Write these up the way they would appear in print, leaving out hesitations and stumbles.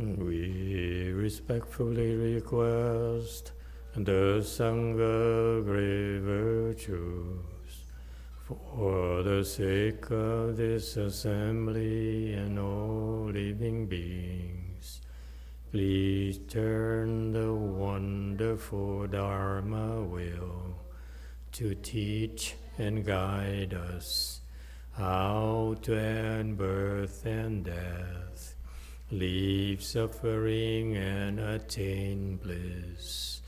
We respectfully request the Sangha great virtues for the sake of this assembly and all living beings. Please turn the wonderful Dharma wheel to teach and guide us how to end birth and death, leave suffering and attain bliss,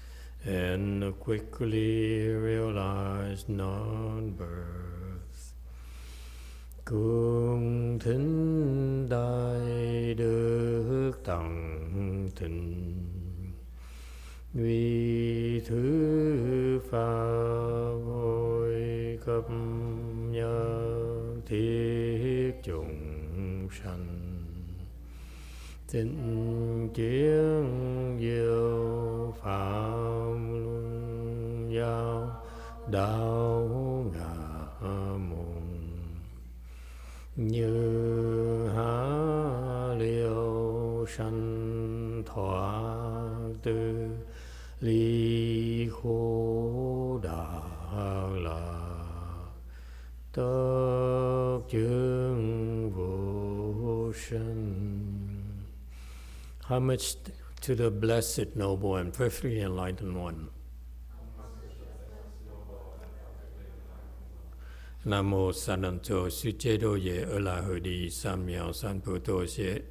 and quickly realize non-birth. Cung thính đại đức tặng thịnh, duy thứ pháp hội cấp nhớ thiết chúng sanh. Tịnh kiến diệu phạm luân giao đạo ngã môn, như há liêu sanh thoát tư ly khổ đạo lạc, tất chứng vô sanh. Homage to the Blessed, Noble, and Perfectly Enlightened One. Nam mô Sananto Suchedo Ye Alahudi Samyao Sanputo Se.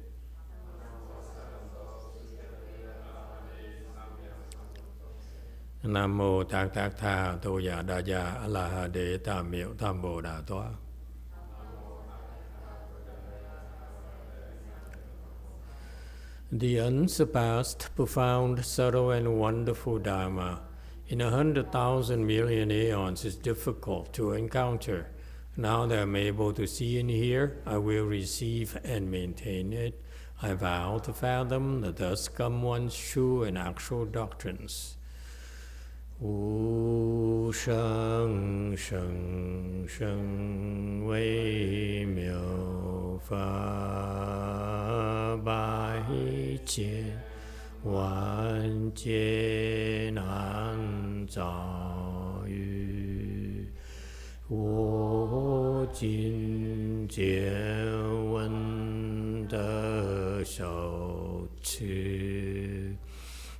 Nam mô Tát Tát Tha Tô Ya Đa Ya Alahade Tam Miệu Tam Bồ Đà Toa. The unsurpassed, profound, subtle, and wonderful Dharma in 100,000 million aeons is difficult to encounter. Now that I'm able to see and hear, I will receive and maintain it. I vow to fathom the thus come one's true and actual doctrines. Wu sheng sheng sheng wei miao fa bai jian wan jie nan zao yu wo jin jie wen de shou qi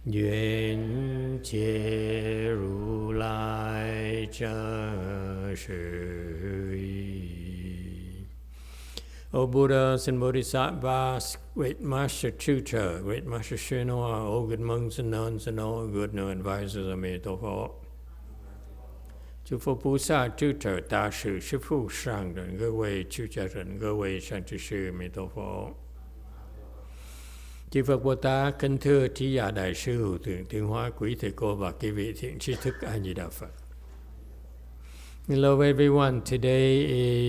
Yuan Jie Ru Lai Zhe Shi Yi. O Buddhas and Bodhisattvas, Great Master Sutra, Great Master YongHua, all good monks and nuns, and all good new advisors of Emitofuo. 诸佛菩萨、诸者、大士、师父、上人，各位出家人，各位善知识，弥陀佛。Chư Phật Bồ Tát, kính thưa trí giả đại sư hữu tượng tiến hóa, quý thầy cô và quý vị thiện tri thức A Di Đà Phật. Hello everyone. Today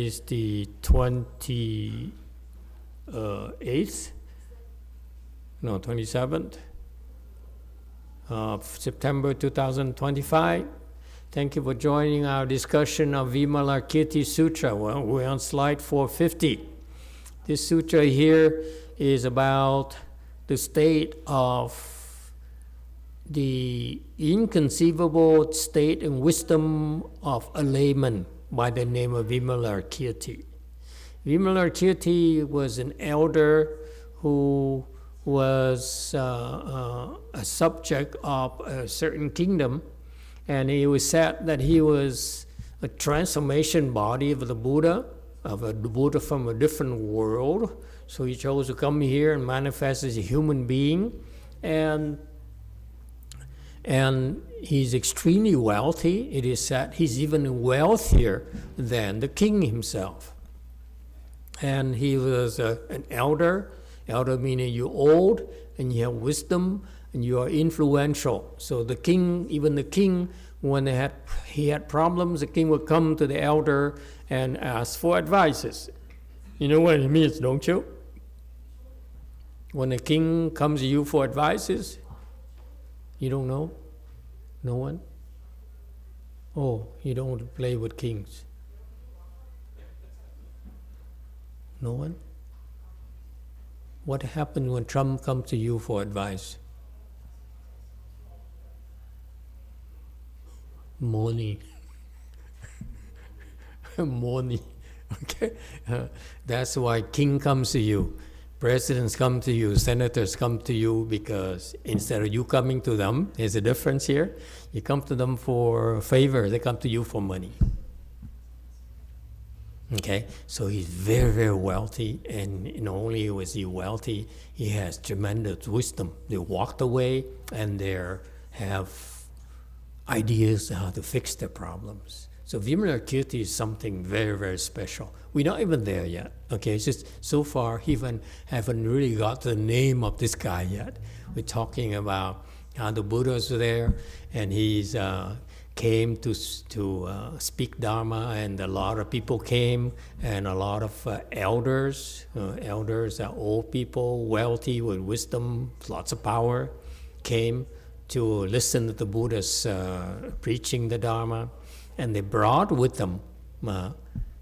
is the 27th of September 2025. Thank you for joining our discussion of Vimalakirti Sutra. Well, we're on slide 450. This sutra here is about the state of the inconceivable state and wisdom of a layman by the name of Vimalakirti. Vimalakirti was an elder who was a subject of a certain kingdom, and it was said that he was a transformation body of the Buddha, from a different world. So he chose to come here and manifest as a human being, and he's extremely wealthy. It is said he's even wealthier than the king himself. And he was an elder meaning you're old and you have wisdom and you are influential. So the king, even the king, when he had problems, the king would come to the elder and ask for advices. You know what it means, don't you? When a king comes to you for advices, you don't know? No one? Oh, you don't want to play with kings. No one? What happened when Trump comes to you for advice? Money. Money. Okay? That's why king comes to you. Presidents come to you, senators come to you, because instead of you coming to them, there's a difference here. You come to them for favor, they come to you for money. Okay, so he's very, very wealthy, and not only was he wealthy, he has tremendous wisdom. They walked away and they have ideas on how to fix their problems. So Vimalakirti is something very, very special. We're not even there yet. Okay, it's just so far even haven't really got the name of this guy yet. We're talking about how the Buddha's there, and he's came to speak Dharma, and a lot of people came, and a lot of elders. Elders are old people, wealthy with wisdom, lots of power, came to listen to the Buddha's preaching the Dharma. And they brought with them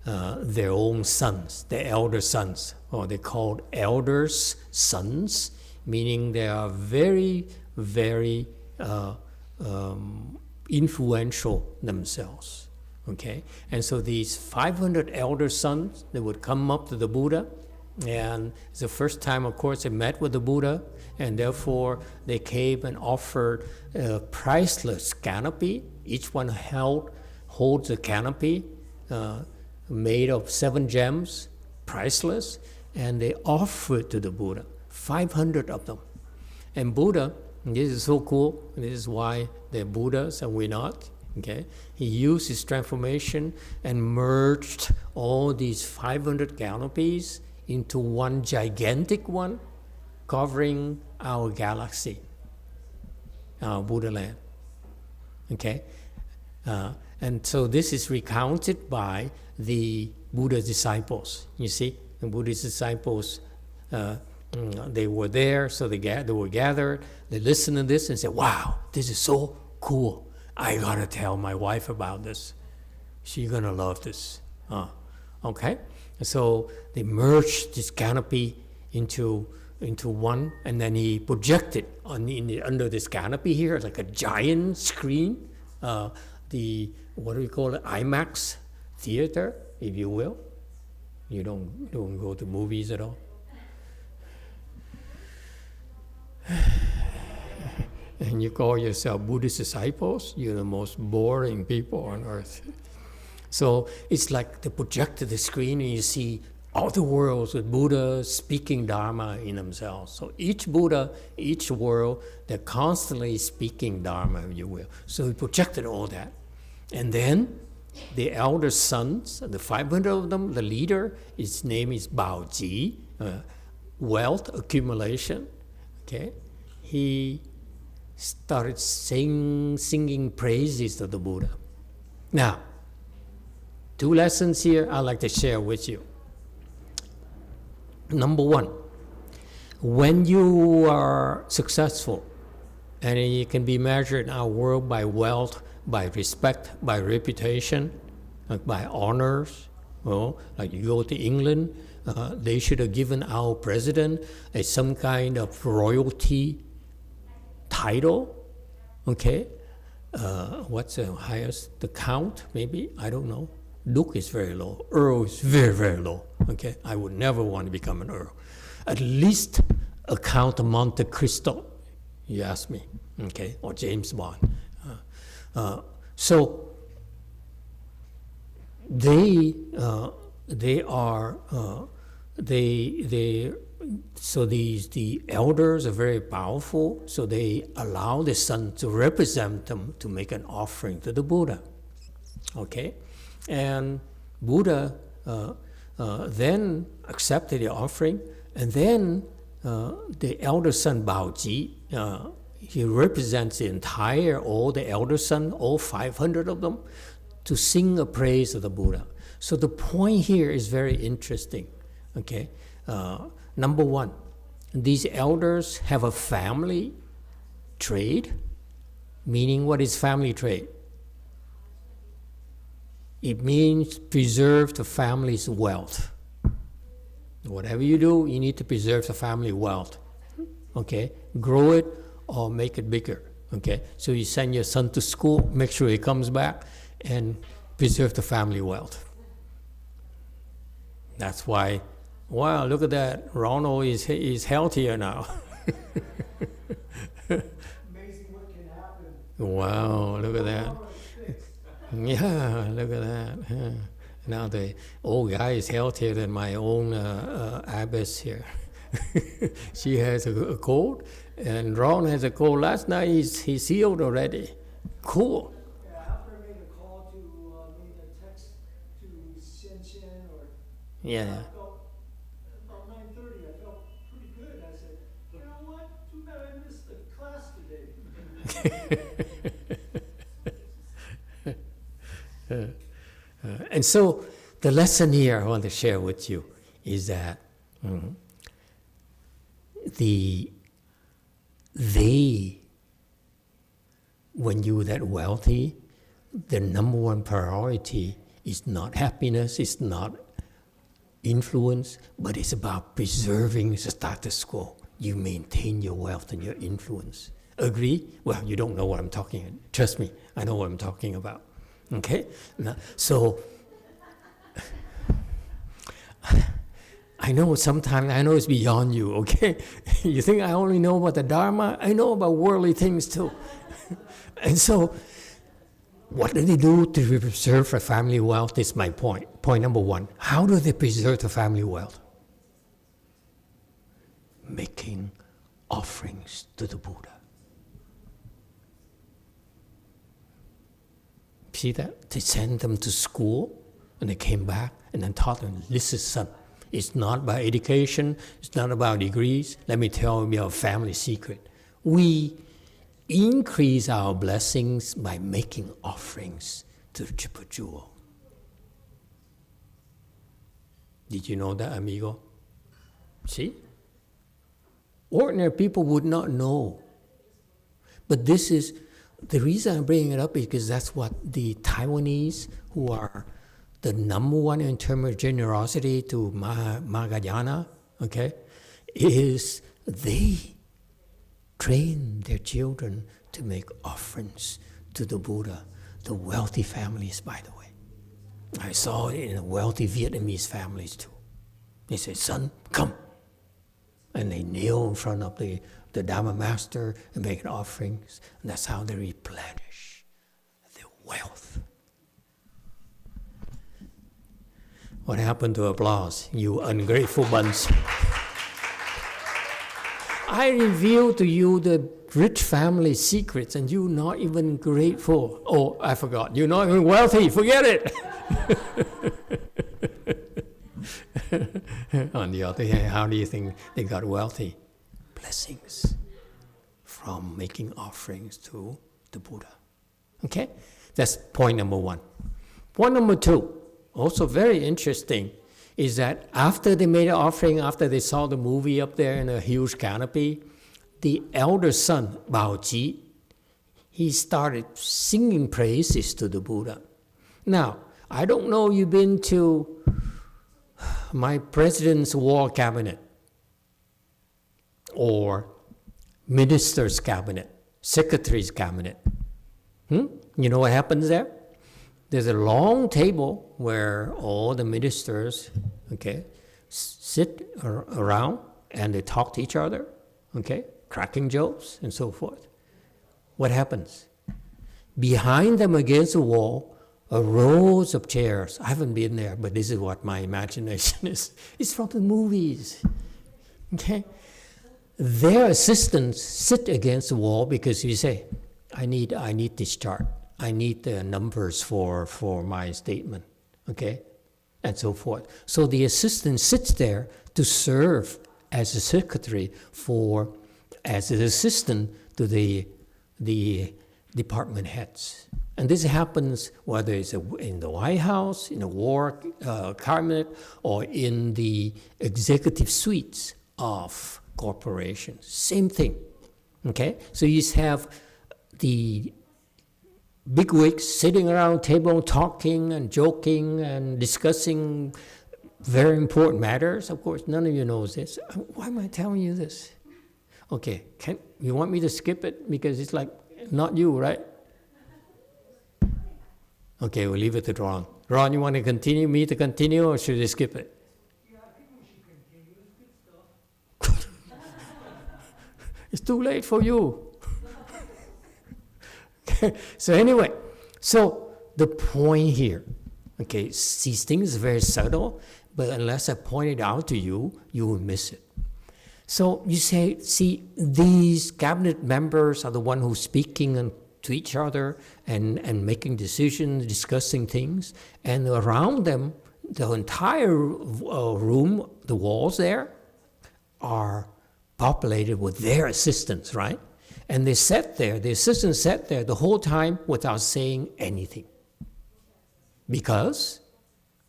their own sons, the elder sons, or they called elders' sons, meaning they are very, very influential themselves. Okay, and so these 500 elder sons, they would come up to the Buddha, and it's the first time, of course, they met with the Buddha, and therefore they came and offered a priceless canopy. Each one holds a canopy made of 7 gems, priceless, and they offer it to the Buddha, 500 of them. And Buddha, this is so cool, this is why they're Buddhas and we're not, okay? He used his transformation and merged all these 500 canopies into one gigantic one, covering our galaxy, our Buddha land, okay? And so this is recounted by the Buddha's disciples. You see, the Buddha's disciples, they were there, so they were gathered. They listened to this and said, wow, this is so cool. I got to tell my wife about this. She's going to love this. Okay? So they merged this canopy into one, and then he projected under this canopy here, like a giant screen, what do we call it, IMAX theater, if you will. You don't go to movies at all. And you call yourself Buddhist disciples, you're the most boring people on earth. So it's like they projected the screen and you see all the worlds with Buddha speaking Dharma in themselves. So each Buddha, each world, they're constantly speaking Dharma, if you will. So he projected all that. And then the elder sons, the 500 of them, the leader, his name is Baoji, wealth accumulation. Okay, he started singing praises to the Buddha. Now, 2 lessons here I'd like to share with you. Number 1, when you are successful, and it can be measured in our world by wealth, by respect, by reputation, by honors. Well, like you go to England, they should have given our president some kind of royalty title. Okay, what's the highest? The Count, maybe? I don't know. Duke is very low. Earl is very, very low. Okay, I would never want to become an Earl. At least a Count of Monte Cristo, you ask me. Okay, or James Bond. So the elders are very powerful, so they allow the son to represent them to make an offering to the Buddha. Okay, and Buddha then accepted the offering, and then the elder son Baoji, he represents all the elder sons, all 500 of them, to sing a praise of the Buddha. So the point here is very interesting. Okay, number 1, these elders have a family trade. Meaning, what is family trade? It means preserve the family's wealth. Whatever you do, you need to preserve the family wealth. Okay? Grow it or make it bigger. Okay? So you send your son to school, make sure he comes back, and preserve the family wealth. That's why, wow, look at that. Ronald is healthier now. Amazing what can happen. Wow, look at that. Yeah, look at that. Yeah. Now the old guy is healthier than my own abbess here. She has a cold, and Ron has a cold. Last night he's healed already. Cool. Yeah, after I made a call made a text to Shen or Yeah. I felt about 9:30. I felt pretty good. I said, you know what? Too bad I missed the class today. And so the lesson here I want to share with you is that when you're that wealthy, the number one priority is not happiness, it's not influence, but it's about preserving the status quo. You maintain your wealth and your influence. Agree? Well, you don't know what I'm talking about. Trust me, I know what I'm talking about. Okay? Now, so, I know sometimes, I know it's beyond you, okay? You think I only know about the Dharma? I know about worldly things too. And so, what do they do to preserve the family wealth is my point. Point number one. How do they preserve the family wealth? Making offerings to the Buddha. See that? They sent them to school, and they came back, and then taught them, listen, son, it's not about education, it's not about degrees. Let me tell you a family secret. We increase our blessings by making offerings to the Triple Jewel. Did you know that, amigo? See? Ordinary people would not know. But this is, the reason I'm bringing it up is because that's what the Taiwanese, who are the number one in terms of generosity to Mahayana, okay, is they train their children to make offerings to the Buddha. The wealthy families, by the way. I saw it in wealthy Vietnamese families too. They say, son, come. And they kneel in front of the Dharma master and make offerings. And that's how they replenish their wealth. What happened to applause, you ungrateful bunch? I revealed to you the rich family secrets and you're not even grateful. Oh, I forgot. You're not even wealthy. Forget it. On the other hand, how do you think they got wealthy? Blessings from making offerings to the Buddha. Okay? That's point number one. Point number two, also very interesting, is that after they made an offering, after they saw the movie up there in a huge canopy, the elder son, Baoji, he started singing praises to the Buddha. Now, I don't know you've been to my president's war cabinet or minister's cabinet, secretary's cabinet. You know what happens there? There's a long table where all the ministers, okay, sit around and they talk to each other, okay, cracking jokes and so forth. What happens? Behind them against the wall are rows of chairs. I haven't been there, but this is what my imagination is. It's from the movies, okay? Their assistants sit against the wall because you say, I need this chart. I need the numbers for my statement, okay? And so forth. So the assistant sits there to serve as a secretary as an assistant to the department heads. And this happens whether it's in the White House, in the War Cabinet, or in the executive suites of corporations. Same thing, okay? So you have the bigwigs sitting around a table talking and joking and discussing very important matters. Of course, none of you knows this. Why am I telling you this? Okay, you want me to skip it? Because it's like, not you, right? Okay, we'll leave it to Ron. Ron, you want to continue, me to continue, or should I skip it? Yeah, I think we should continue. It's good stuff. It's too late for you. Okay, so anyway, so the point here, okay, these things are very subtle, but unless I point it out to you, you will miss it. So you say, see, these cabinet members are the one who's speaking to each other and making decisions, discussing things, and around them, the entire room, the walls there, are populated with their assistants, right? And they sat there, the assistants sat there the whole time without saying anything. Because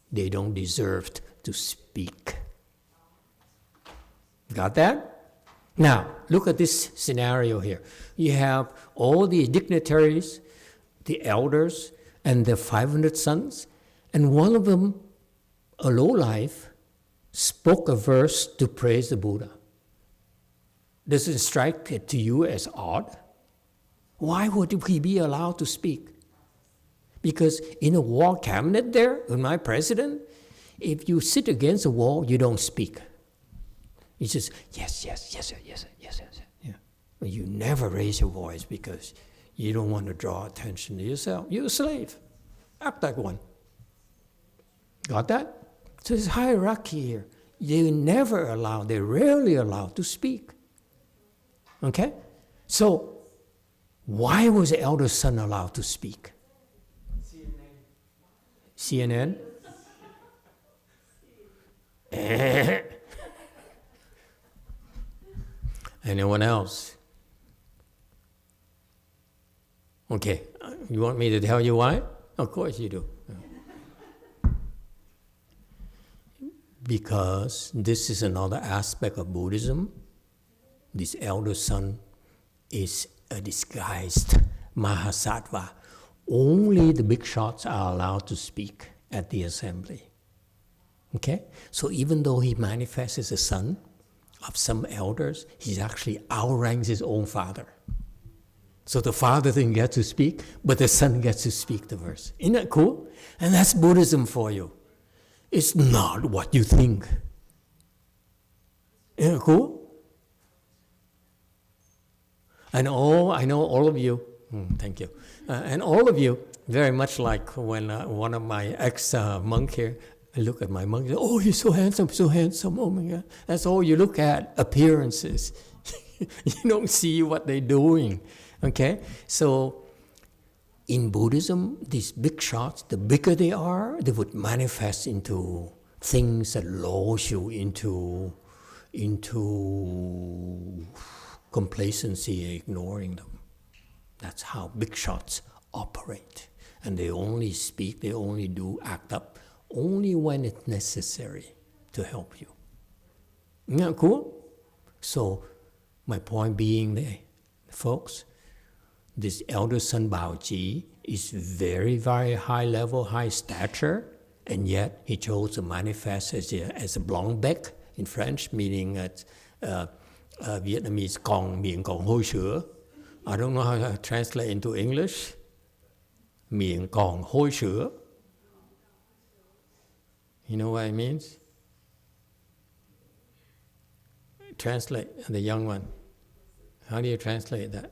they don't deserve to speak. Got that? Now, look at this scenario here. You have all the dignitaries, the elders, and their 500 sons, and one of them, a lowlife, spoke a verse to praise the Buddha. Does it strike it to you as odd? Why would he be allowed to speak? Because in a wall cabinet there, with my president, if you sit against a wall, you don't speak. You just, yes, yes, yes, sir, yes, sir, yes, sir, yes, sir. Yeah. But you never raise your voice because you don't want to draw attention to yourself. You're a slave. Act like one. Got that? So there's hierarchy here. They're never allowed, they're rarely allowed to speak. Okay? So, why was the elder son allowed to speak? CNN? Anyone else? Okay, you want me to tell you why? Of course you do. Because this is another aspect of Buddhism. This elder son is a disguised Mahasattva. Only the big shots are allowed to speak at the assembly. Okay? So even though he manifests as a son of some elders, he actually outranks his own father. So the father didn't get to speak, but the son gets to speak the verse. Isn't that cool? And that's Buddhism for you. It's not what you think. Isn't that cool? I know all of you, thank you, and all of you, very much like when one of my ex-monk here, I look at my monk, oh, you're so handsome, oh my God. That's all you look at, appearances. You don't see what they're doing, okay? So in Buddhism, these big shots, the bigger they are, they would manifest into things that lures you into complacency, ignoring them. That's how big shots operate. And they only speak, they only do act up, only when it's necessary to help you. Isn't that cool? So, my point being there, folks, this elder son Baoji is very, very high level, high stature, and yet he chose to manifest as a blanc bec in French, meaning Vietnamese còn miệng còn hôi sữa. I don't know how to translate into English. Miệng còn hôi sữa. You know what it means? Translate, the young one. How do you translate that?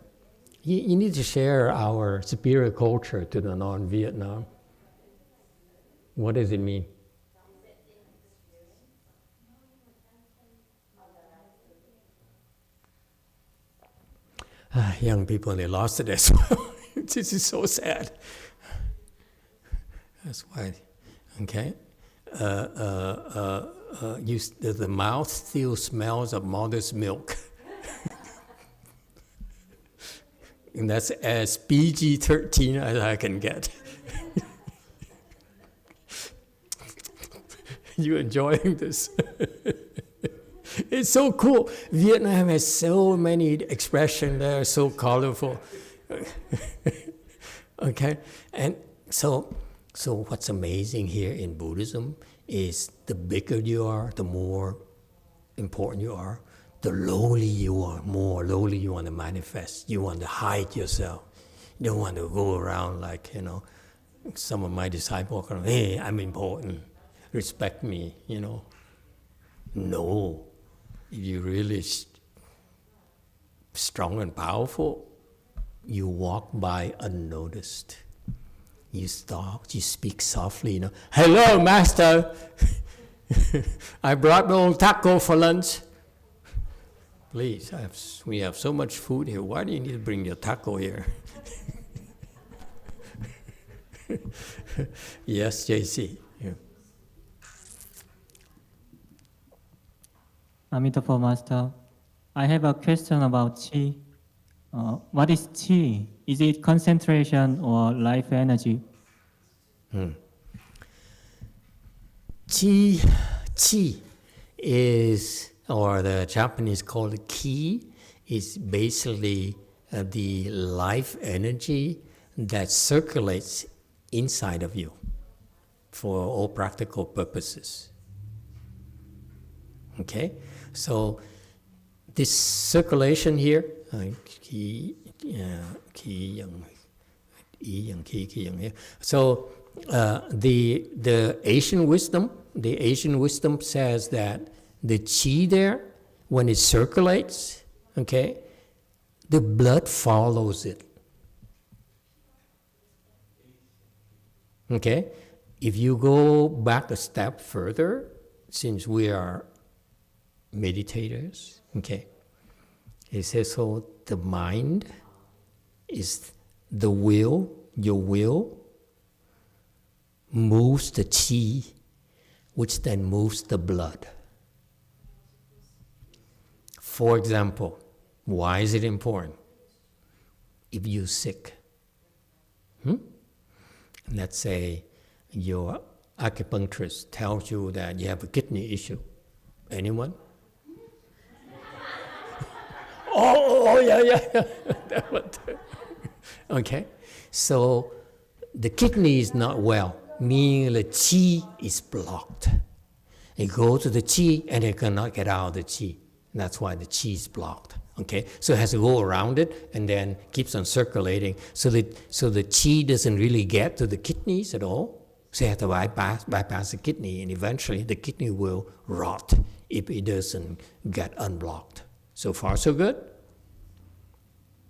You need to share our superior culture to the non-Vietnam. What does it mean? Young people, they lost it as well. This is so sad. That's why, okay? The mouth still smells of mother's milk. And that's as PG-13 as I can get. You enjoying this? It's so cool. Vietnam has so many expressions that are so colorful. Okay? And so what's amazing here in Buddhism is the bigger you are, the more important you are, the lowly you are, more lowly you want to manifest. You want to hide yourself. You don't want to go around like, some of my disciples, hey, I'm important, respect me, No, if you're really strong and powerful, you walk by unnoticed. You stop, you speak softly, Hello, master. I brought my own taco for lunch. Please, we have so much food here. Why do you need to bring your taco here? Yes, JC. Yeah. Emitofuo Master, I have a question about Qi. What is Qi? Is it concentration or life energy? Qi is, or the Japanese call it ki, is basically the life energy that circulates inside of you for all practical purposes. Okay? So this circulation here, so the Asian wisdom says that the qi there, when it circulates, okay, the blood follows it. Okay? If you go back a step further, since we are meditators, okay, it says, so the mind is the will, your will moves the qi, which then moves the blood. For example, why is it important? If you're sick, let's say your acupuncturist tells you that you have a kidney issue. Anyone? Yeah. Okay, so the kidney is not well, meaning the qi is blocked. It goes to the qi and it cannot get out of the qi. That's why the qi is blocked. Okay, so it has to go around it and then keeps on circulating. So the qi doesn't really get to the kidneys at all. So you have to bypass the kidney, and eventually the kidney will rot if it doesn't get unblocked. So far, so good.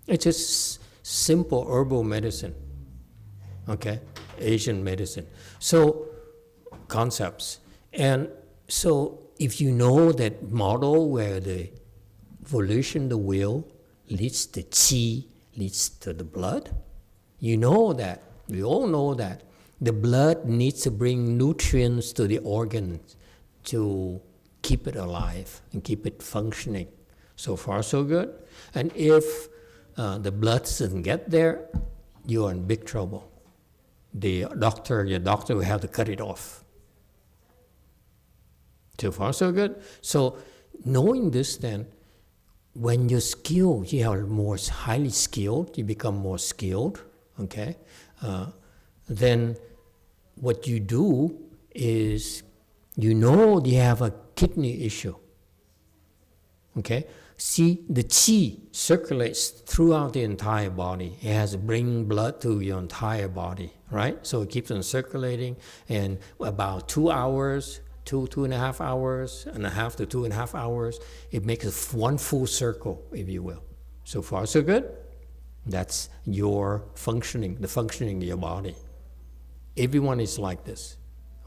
It's just simple herbal medicine. Okay, Asian medicine. So concepts. And so if you know that model where the volition, the will, leads the qi, leads to the blood, you know that, we all know that the blood needs to bring nutrients to the organs to keep it alive and keep it functioning. So far, so good. And if the blood doesn't get there, you're in big trouble. Your doctor will have to cut it off. So far, so good. So knowing this then, when you're skilled, you are more highly skilled, you become more skilled, okay? Then what you do is, you know you have a kidney issue, okay? See, the qi circulates throughout the entire body. It has to bring blood to your entire body, right? So it keeps on circulating, and about 2 hours, 2.5 hours, and a half to 2.5 hours, it makes one full circle, if you will. So far, so good. That's your functioning, the functioning of your body. Everyone is like this,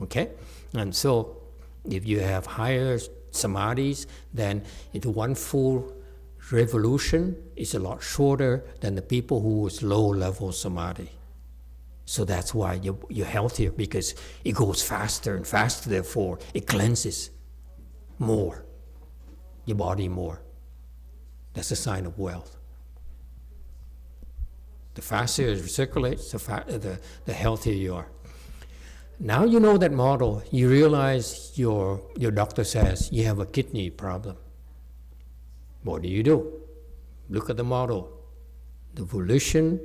okay? And so if you have higher samadhis, then one full revolution is a lot shorter than the people who is low-level samadhi. So that's why you're healthier, because it goes faster and faster, therefore it cleanses more, your body more. That's a sign of wealth. The faster it circulates, the healthier you are. Now you know that model, you realize your doctor says you have a kidney problem. What do? Look at the model. The volition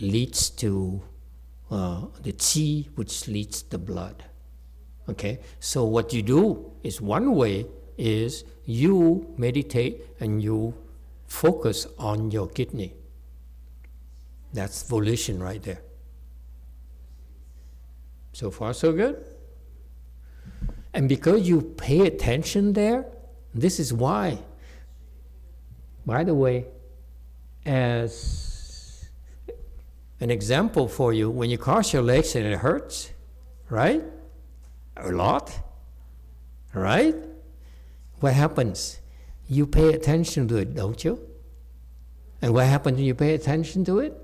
leads to the qi, which leads the blood. Okay, so what you do is one way is you meditate and you focus on your kidney. That's volition right there. So far, so good. And because you pay attention there, this is why. By the way, as an example for you, when you cross your legs and it hurts, right? A lot, right? What happens? You pay attention to it, don't you? And what happens when you pay attention to it?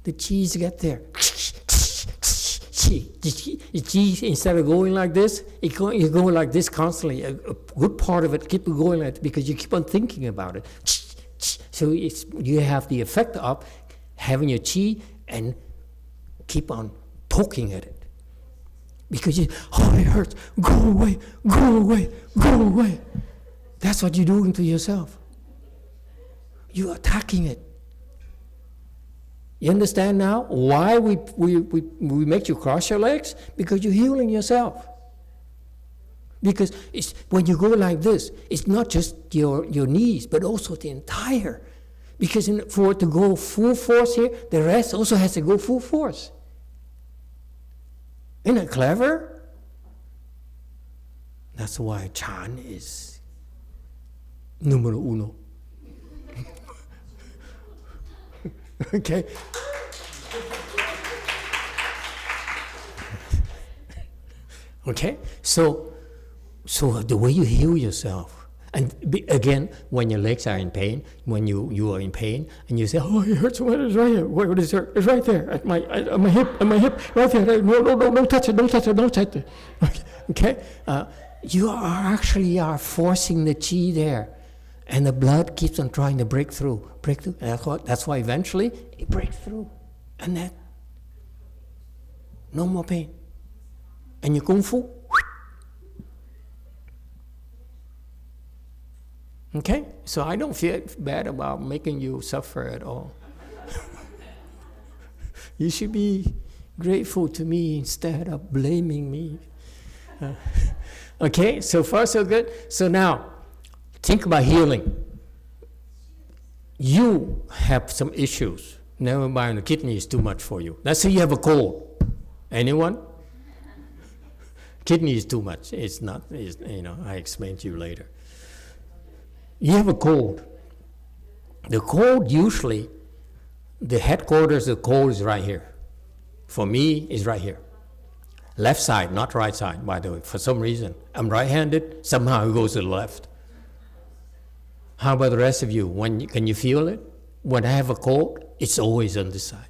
The cheese get there. The cheese, instead of going like this, it's going like this constantly. A good part of it keep going like that because you keep on thinking about it. So you have the effect of having your chi and keep on poking at it. Because it hurts, go away, go away, go away. That's what you're doing to yourself. You're attacking it. You understand now why we make you cross your legs? Because you're healing yourself. Because when you go like this, it's not just your knees, but also the entire. Because for it to go full force here, the rest also has to go full force. Isn't it clever? That's why Chan is numero uno. Okay? Okay? So the way you heal yourself, and again, when your legs are in pain, when you are in pain, and you say, "Oh, it hurts. What is right here? What is it? It's right there at my hip, right there. No, don't touch it, don't touch it, don't touch it." Okay? You are actually forcing the chi there, and the blood keeps on trying to break through. And that's why eventually it breaks through, and that no more pain. And your kung fu. Okay? So I don't feel bad about making you suffer at all. You should be grateful to me instead of blaming me. Okay? So far, so good. So now, think about healing. You have some issues. Never mind, the kidney is too much for you. Let's say you have a cold. Anyone? Kidney is too much. It's not, I explain to you later. You have a cold. The cold usually, the headquarters of the cold is right here. For me, is right here. Left side, not right side, by the way. For some reason, I'm right-handed, somehow it goes to the left. How about the rest of you? Can you feel it? When I have a cold, it's always on this side.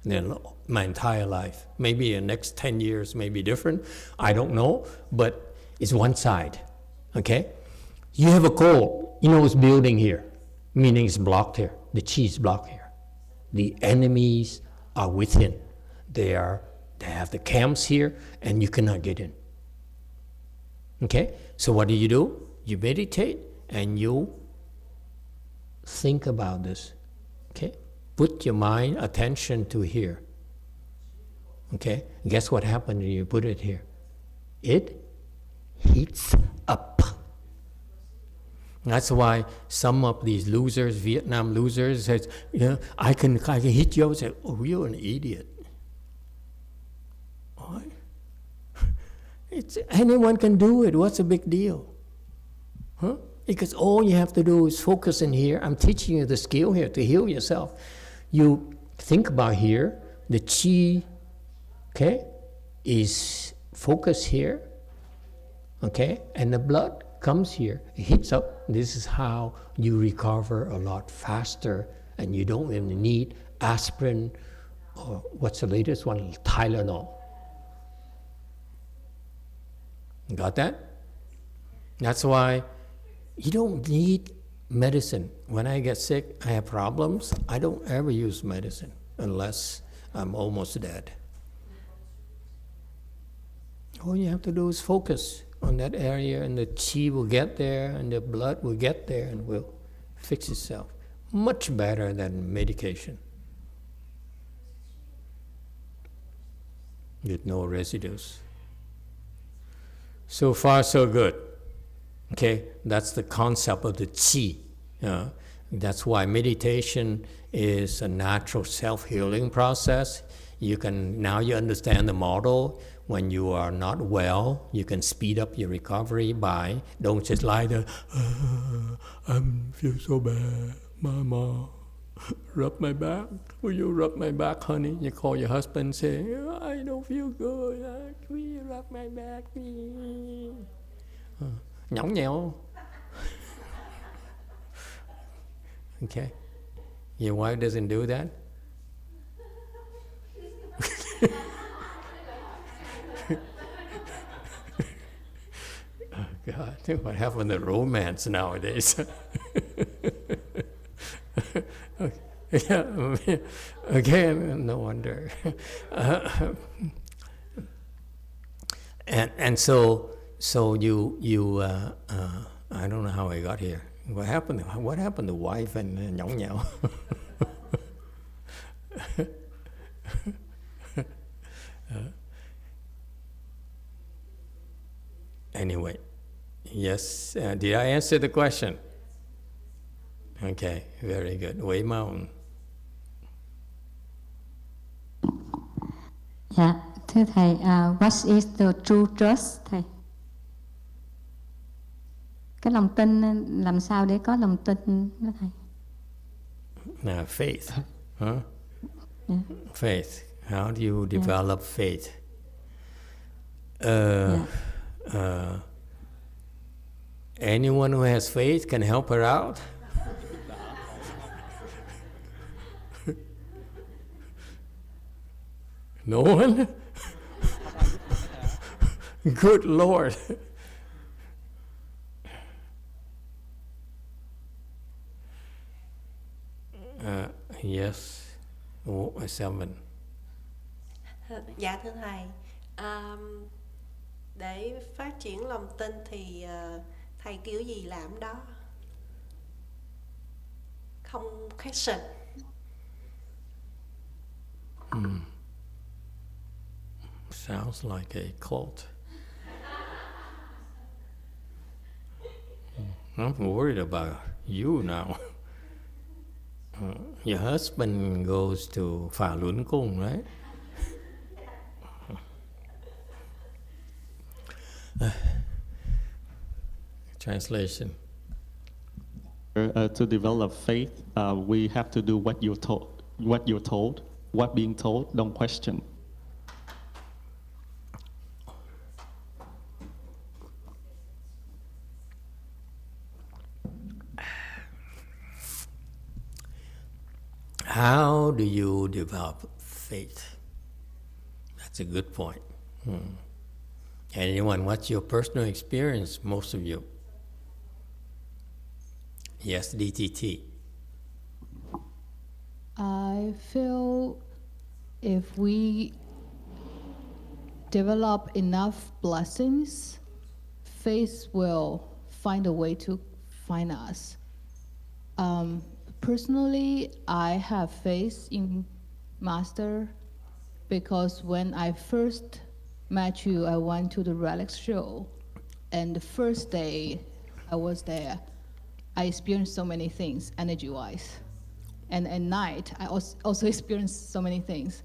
Then my entire life. Maybe the next 10 years may be different. I don't know, but it's one side. Okay? You have a cold. It's building here, meaning it's blocked here. The chi is blocked here. The enemies are within. They have the camps here, and you cannot get in. Okay? So what do? You meditate, and you think about this. Okay? Put your mind, attention to here. Okay? Guess what happens when you put it here? It heats up. That's why some of these losers, Vietnam losers, says, I can hit you. I say, oh, you're an idiot. What? Anyone can do it. What's the big deal? Huh? Because all you have to do is focus in here. I'm teaching you the skill here to heal yourself. You think about here, the chi, okay, is focused here, okay, and the blood comes here, it heats up. This is how you recover a lot faster, and you don't even need aspirin or what's the latest one? Tylenol. Got that? That's why you don't need medicine. When I get sick, I have problems, I don't ever use medicine unless I'm almost dead. All you have to do is focus on that area, and the chi will get there, and the blood will get there, and will fix itself. Much better than medication. with no residues. So far, so good. Okay, that's the concept of the qi. That's why meditation is a natural self-healing process. You understand the model. When you are not well, you can speed up your recovery by, don't just lie there, I feel so bad, Mama, rub my back. Will you rub my back, honey? You call your husband, say, I don't feel good. Will you rub my back? Nhõng nhẽo. Okay? Your wife doesn't do that? Oh God, what happened to romance nowadays? Yeah, again, no wonder. And so you I don't know how I got here. What happened to wife and nhõng nhẽo? Anyway, yes, did I answer the question? Okay, very good. Wei Mao. Dạ, thưa thầy, what is the true trust, thầy? Cái lòng tin, làm sao để có lòng tin đó thầy? Faith, huh? Yeah. Faith. How do you develop faith? Anyone who has faith can help her out. No one? Good Lord. Yes. 7. Dạ thưa thầy, để phát triển lòng tin thì thầy kiểu gì làm đó? Không question. Sounds like a cult. I'm worried about you now. Your husband goes to Phà Luân Cung, right? Translation. To develop faith, we have to do what you're told. What being told, don't question. How do you develop faith? That's a good point. Anyone, what's your personal experience, most of you? Yes, DTT. I feel if we develop enough blessings, faith will find a way to find us. Personally, I have faith in Master because when I first met you, I went to the Relics show, and the first day I was there, I experienced so many things energy-wise. And at night, I also experienced so many things,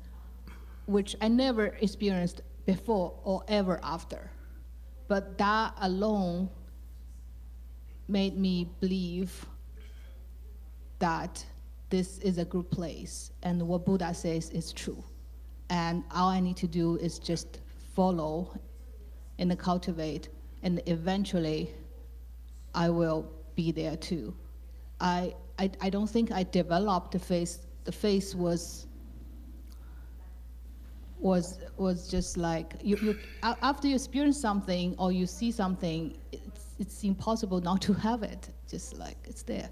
which I never experienced before or ever after. But that alone made me believe that this is a good place and what Buddha says is true. And all I need to do is just follow and cultivate, and eventually I will be there too. I don't think I developed the faith. The faith was just like you after you experience something or you see something, it's impossible not to have it. Just like it's there.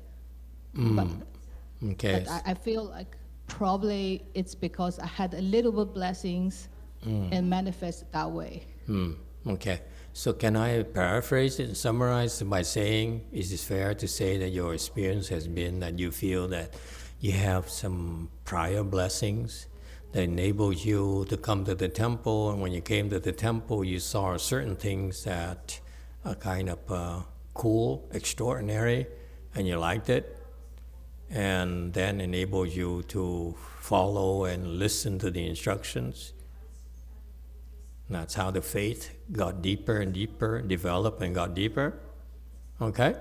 Okay. But I feel like probably it's because I had a little bit blessings and manifest that way. Okay. So can I paraphrase it and summarize by saying, is it fair to say that your experience has been that you feel that you have some prior blessings that enables you to come to the temple, and when you came to the temple, you saw certain things that are kind of cool, extraordinary, and you liked it, and then enables you to follow and listen to the instructions. And that's how the faith got deeper and deeper, developed and got deeper. Okay?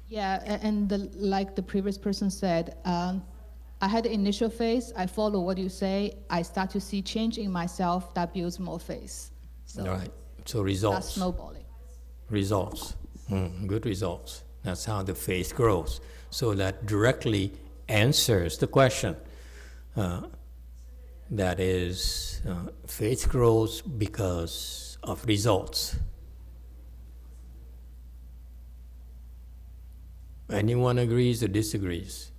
Yeah, and like the previous person said, I had the initial phase, I follow what you say, I start to see change in myself, that builds more faith. So All right. So results. that's snowballing. Results. Good results. That's how the faith grows. So that directly answers the question. That is, faith grows because of results. Anyone agrees or disagrees?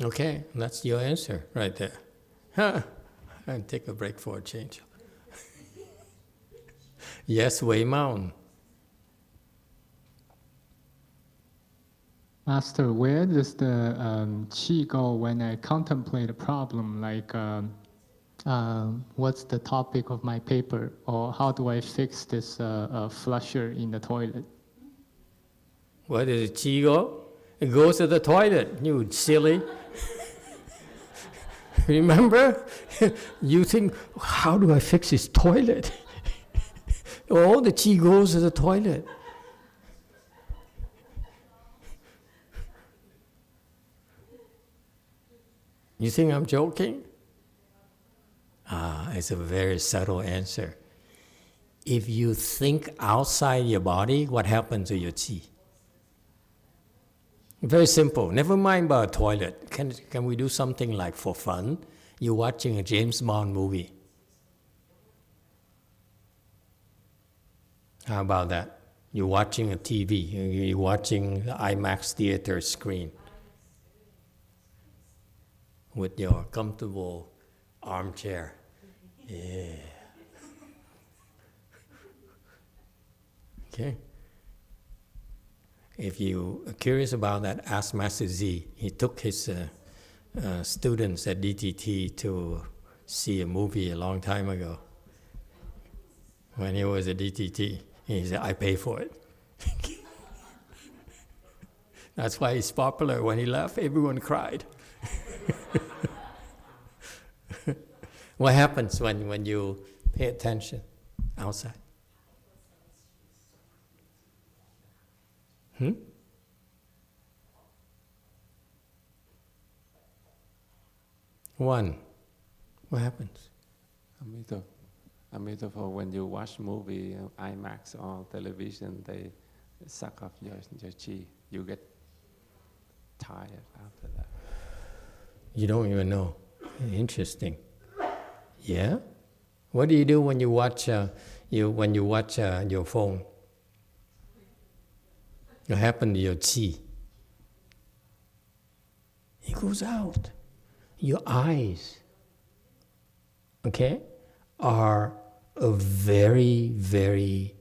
Okay, that's your answer right there. I'll take a break for a change. Yes, Wei Mao. Master, where does the qi go when I contemplate a problem, like what's the topic of my paper, or how do I fix this flusher in the toilet? Where does the qi go? It goes to the toilet, you silly. Remember? You think, how do I fix this toilet? All the qi goes to the toilet. You think I'm joking? It's a very subtle answer. If you think outside your body, what happens to your qi? Very simple. Never mind about a toilet. Can we do something like for fun? You're watching a James Bond movie. How about that? You're watching a TV. You're watching the IMAX theater screen with your comfortable armchair. Yeah. Okay. If you are curious about that, ask Master Z. He took his students at DTT to see a movie a long time ago. When he was at DTT, he said, I pay for it. That's why he's popular. When he left, everyone cried. What happens when you pay attention outside? One. What happens? Emitofuo, when you watch movie, IMAX or television, they suck off your chi. You get tired after that. You don't even know. Interesting. Yeah? What do you do when you watch your phone? What happened to your qi? It goes out. Your eyes, okay, are a very, very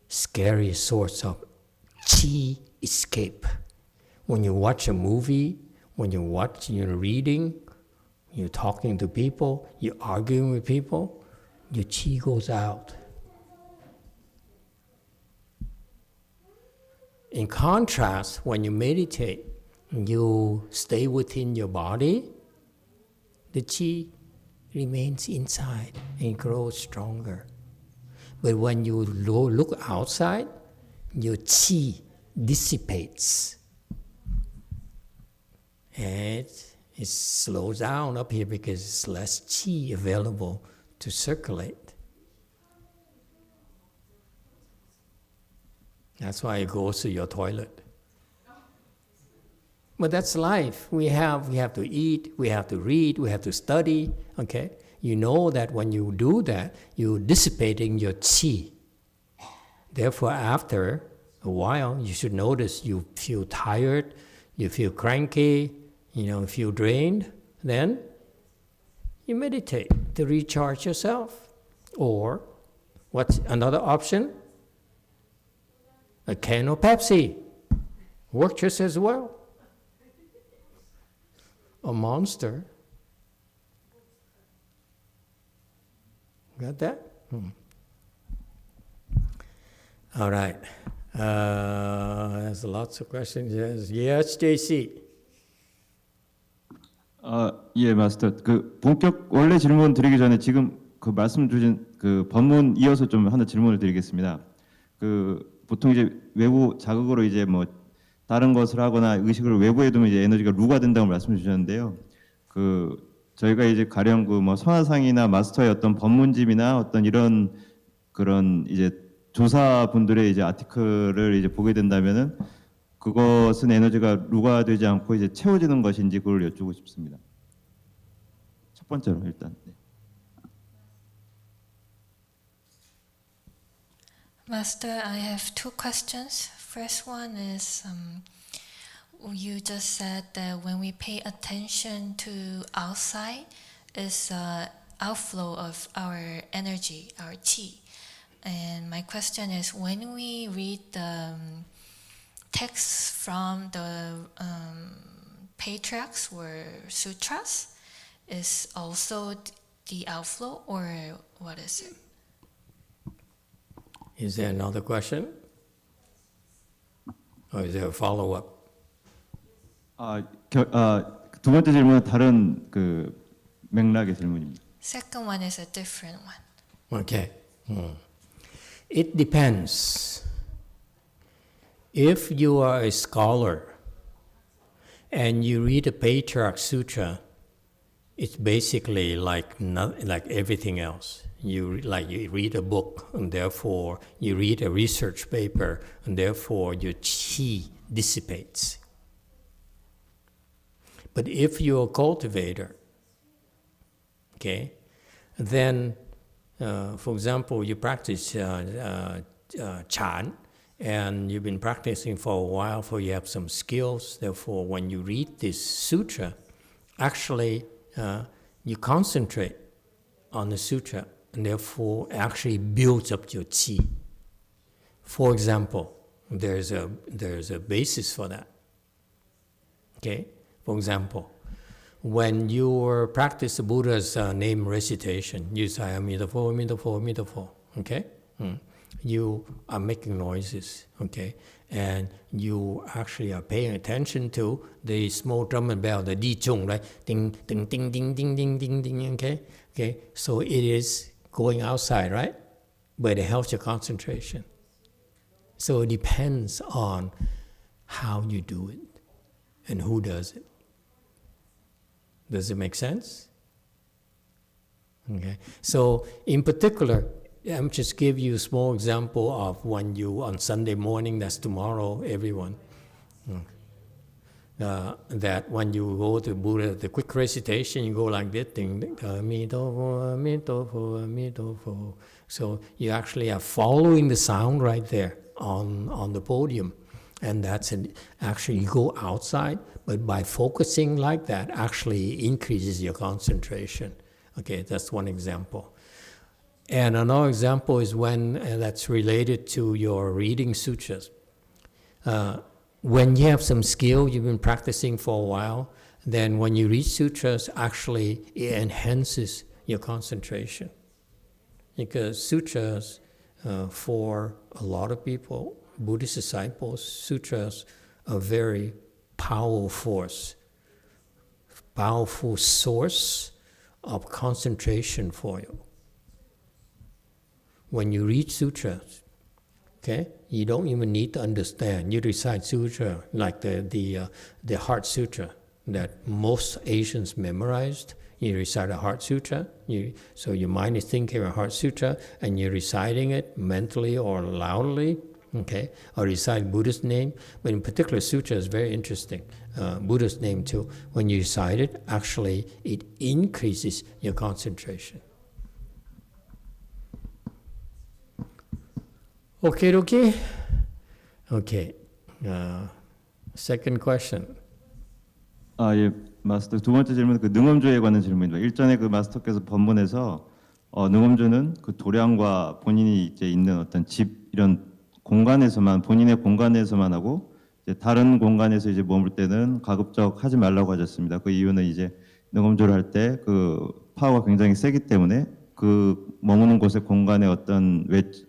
scary source of qi escape. When you watch a movie, when you're reading, you're talking to people, you're arguing with people, your qi goes out. In contrast, when you meditate, you stay within your body, the qi remains inside and grows stronger. But when you look outside, your qi dissipates. And it slows down up here because there's less qi available to circulate. That's why it goes to your toilet. But that's life. We have to eat, we have to read, we have to study, okay? You know that when you do that, you're dissipating your qi. Therefore, after a while, you should notice you feel tired, you feel cranky, you feel drained. Then you meditate to recharge yourself. Or, what's another option? A can of Pepsi. Work just as well. A monster. Got that? All right. There's lots of questions. Yes, JC. 예, 마스터. 그 본격 원래 질문 드리기 전에 지금 그 말씀 주신 그 법문 이어서 좀 하나 질문을 드리겠습니다. 그 보통 이제 외부 자극으로 이제 뭐 다른 것을 하거나 의식을 외부에 두면 이제 에너지가 루가 된다고 말씀 주셨는데요. 그 저희가 이제 가령 그 뭐 선화상이나 마스터의 어떤 법문집이나 어떤 이런 그런 이제 조사분들의 이제 아티클을 이제 보게 된다면은 그것은 에너지가 루가 되지 않고 이제 채워지는 것인지 그걸 여쭈고 싶습니다. 첫 번째로 일단. 네. Master, I have two questions. First one is, you just said that when we pay attention to outside, is outflow of our energy, our chi. And my question is, when we read the texts from the patriarchs or sutras, is also the outflow, or what is it? Is there another question? Or is there a follow-up? 두 번째 질문은 다른 그 맥락의 질문입니다. Second one is a different one. Okay. It depends. If you are a scholar and you read a Patriarch Sutra, it's basically like everything else. You read a book, and therefore you read a research paper, and therefore your chi dissipates. But if you're a cultivator, okay, then, for example, you practice Chan, and you've been practicing for a while, for you have some skills. Therefore, when you read this sutra, actually you concentrate on the sutra, and therefore actually builds up your chi. For example, there's a basis for that. Okay, for example, when you practice the Buddha's name recitation, you say Emitofuo, Emitofuo, Emitofuo. Okay, you are making noises. Okay, and you actually are paying attention to the small drum and bell, the Di Chung, right? Ding, ding, ding, ding, ding, ding, ding, ding. Okay. So it is going outside, right? But it helps your concentration. So it depends on how you do it and who does it. Does it make sense? Okay. So in particular, I'm just give you a small example of when you, on Sunday morning, that's tomorrow, everyone, that when you go to Buddha, the quick recitation, you go like this, ding, ding, Emitofuo, Emitofuo, Emitofuo. So you actually are following the sound right there on the podium. And that's actually you go outside, but by focusing like that, actually increases your concentration. Okay, that's one example. And another example is when that's related to your reading sutras. When you have some skill, you've been practicing for a while, then when you read sutras, actually it enhances your concentration. Because sutras, for a lot of people, Buddhist disciples, sutras are very powerful source of concentration for you. When you read sutras, okay, you don't even need to understand. You recite sutra like the Heart Sutra that most Asians memorized. You recite a Heart Sutra, so your mind is thinking a Heart Sutra, and you're reciting it mentally or loudly, okay, or recite Buddha's name. But in particular, sutra is very interesting. Buddha's name too. When you recite it, actually it increases your concentration. Okay. Second question. 예, 마스터 두 번째 질문은 그 능엄조에 관한 질문입니다. 일전에 그 마스터께서 법문에서 능엄조는 그 도량과 본인이 이제 있는 어떤 집 이런 공간에서만 본인의 공간에서만 하고 이제 다른 공간에서 이제 머물 때는 가급적 하지 말라고 하셨습니다. 그 이유는 이제 능엄조를 할 때 그 파워가 굉장히 세기 때문에 그 머무는 곳의 공간에 어떤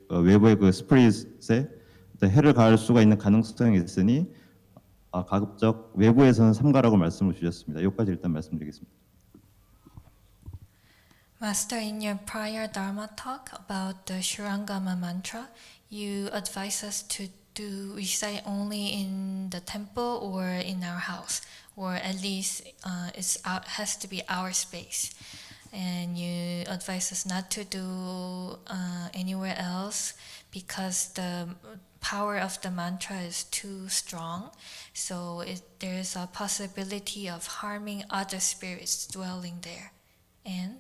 외부의 그 스프릿에 해를 가할 수가 있는 가능성이 있으니 가급적 외부에서는 삼가라고 말씀을 주셨습니다. 여기까지 일단 말씀드리겠습니다. Master, in your prior Dharma talk about the Shurangama mantra, you advise us to recite only in the temple or in our house, or at least has to be our space. And you advise us not to do anywhere else because the power of the mantra is too strong. So there is a possibility of harming other spirits dwelling there. And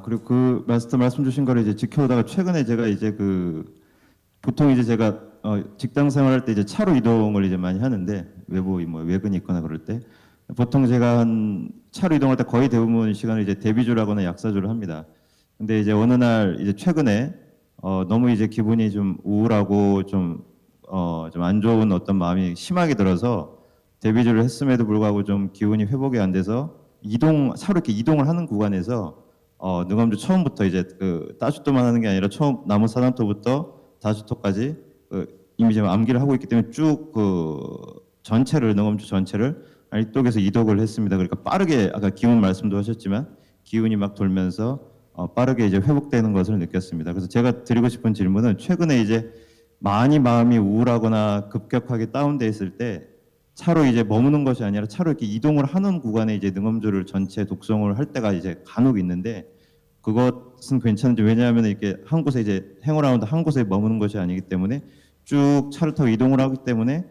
그리고 그 말씀 주신 거를 이제 지켜오다가 최근에 제가 이제 보통 이제 제가 직장 생활할 때 이제 차로 이동을 이제 많이 하는데 외근이 있거나 그럴 때 보통 제가 차로 이동할 때 거의 대부분 시간을 이제 대비주를 하거나 약사주를 합니다. 근데 이제 어느 날 이제 최근에 너무 이제 기분이 좀 우울하고 좀 안 좋은 어떤 마음이 심하게 들어서 대비주를 했음에도 불구하고 좀 기운이 회복이 안 돼서 차로 이렇게 이동을 하는 구간에서 능엄주 처음부터 이제 따주토만 하는 게 아니라 처음 나무 사단토부터 다주토까지 이미 지금 암기를 하고 있기 때문에 쭉 능엄주 전체를 이쪽에서 이독을 했습니다. 그러니까 빠르게 아까 기운 말씀도 하셨지만 기운이 막 돌면서 빠르게 이제 회복되는 것을 느꼈습니다. 그래서 제가 드리고 싶은 질문은 최근에 이제 많이 마음이 우울하거나 급격하게 다운돼 있을 때 차로 이제 머무는 것이 아니라 차로 이렇게 이동을 하는 구간에 이제 능엄주를 전체 독성을 할 때가 이제 간혹 있는데 그것은 괜찮은지, 왜냐하면 이렇게 한 곳에 이제 행어라운드 한 곳에 머무는 것이 아니기 때문에 쭉 차를 타고 이동을 하기 때문에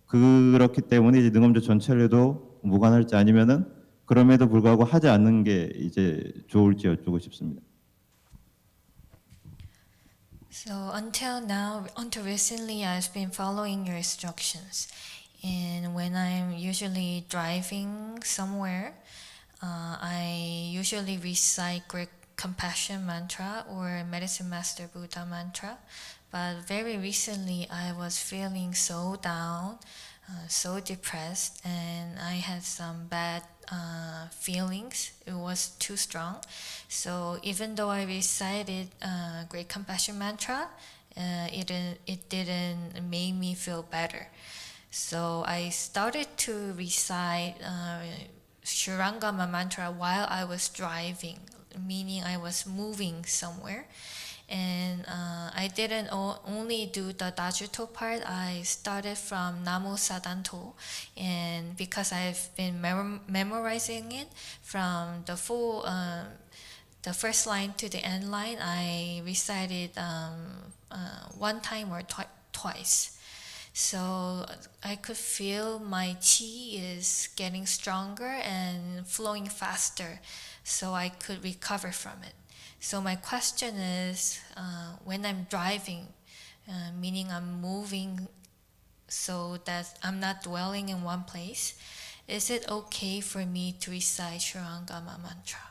그렇기 때문에 이제 능엄주 전체를 해도 무관할지 아니면은 그럼에도 불구하고 하지 않는 게 이제 좋을지 여쭈고 싶습니다. so until recently, I've been following your instructions. And when I'm usually driving somewhere, I usually recite Great Compassion Mantra or Medicine Master Buddha Mantra. But very recently, I was feeling so down, so depressed, and I had some bad feelings. It was too strong. So even though I recited Great Compassion Mantra, it didn't make me feel better. So I started to recite Shurangama mantra while I was driving, meaning I was moving somewhere. And I didn't only do the Dajuto part, I started from Namo Sadanto. And because I've been memorizing it from the full, the first line to the end line, I recited one time or twice. So I could feel my chi is getting stronger and flowing faster, so I could recover from it. So my question is, when I'm driving, meaning I'm moving so that I'm not dwelling in one place, is it okay for me to recite Shurangama mantra?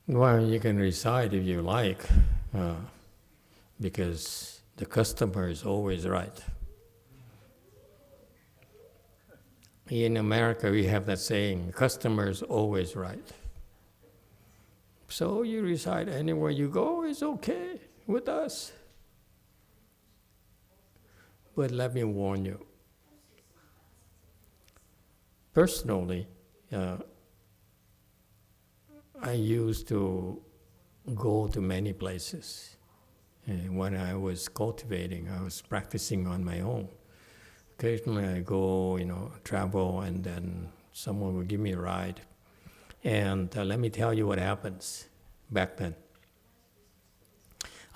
Well, you can recite if you like, because the customer is always right. In America, we have that saying, customer is always right. So you recite anywhere you go, it's okay with us. But let me warn you. Personally, I used to go to many places. And when I was cultivating, I was practicing on my own. Occasionally I go, travel, and then someone will give me a ride. And let me tell you what happens back then.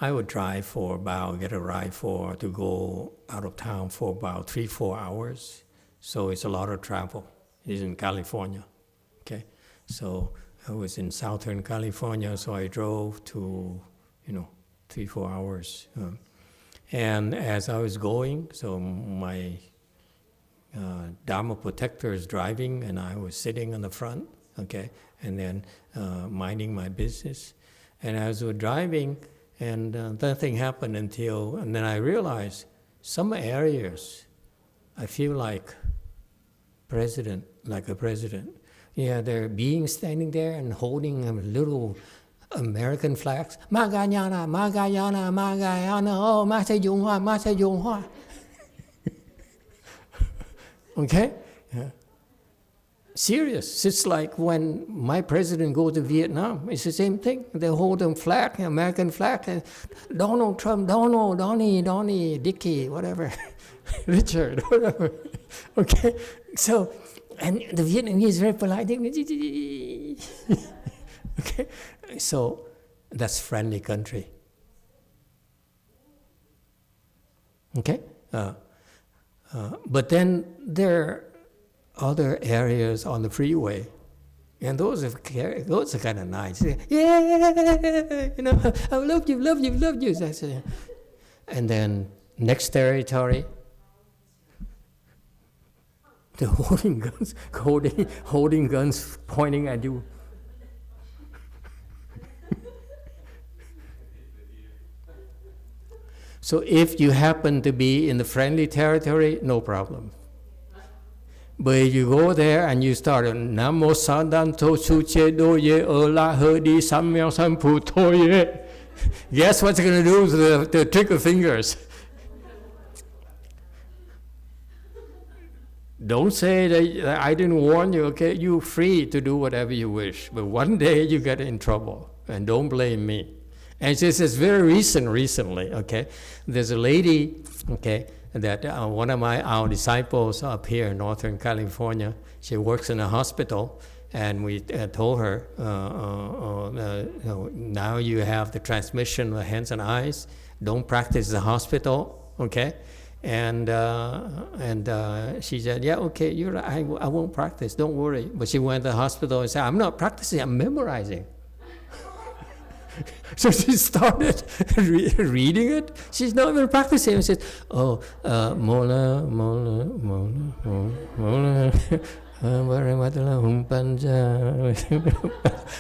I would get a ride to go out of town for about 3-4 hours. So it's a lot of travel. It's in California, okay? So I was in Southern California, so I drove to, 3-4 hours. And as I was going, so my Dharma protector is driving and I was sitting in the front, okay, and then minding my business. And as we were driving, and nothing happened and then I realized some areas, I feel like a president. Yeah, they're being standing there and holding a little American flags. Mahayana, Mahayana, Mahayana, oh, Masa YongHua. Okay? Yeah. Serious. It's like when my president goes to Vietnam, it's the same thing. They hold a flag, American flag, and Donald Trump, Donnie, Dickie, whatever, Richard, whatever. Okay? So, and the Vietnamese is very polite. Okay? So, that's friendly country. Okay? But then there are other areas on the freeway, and those are kind of nice. Yeah, you know, I love you. That's it. And then next territory, they're holding guns, pointing at you. So if you happen to be in the friendly territory, no problem. But if you go there and you start Namo Sandanto Suche Doye Ola Hodi Samyang Sampu Toye, guess what's going to do with the trigger fingers? Don't say that I didn't warn you, okay? You're free to do whatever you wish, but one day you get in trouble, and don't blame me. And it's very recently, okay? There's a lady, okay, that one of our disciples up here in Northern California, she works in a hospital, and we told her, now you have the transmission of the hands and eyes, don't practice the hospital, okay? And she said, yeah, okay, you're right, I won't practice, don't worry. But she went to the hospital and said, I'm not practicing, I'm memorizing. So she started reading it. She's not even practicing. She says, oh, mola,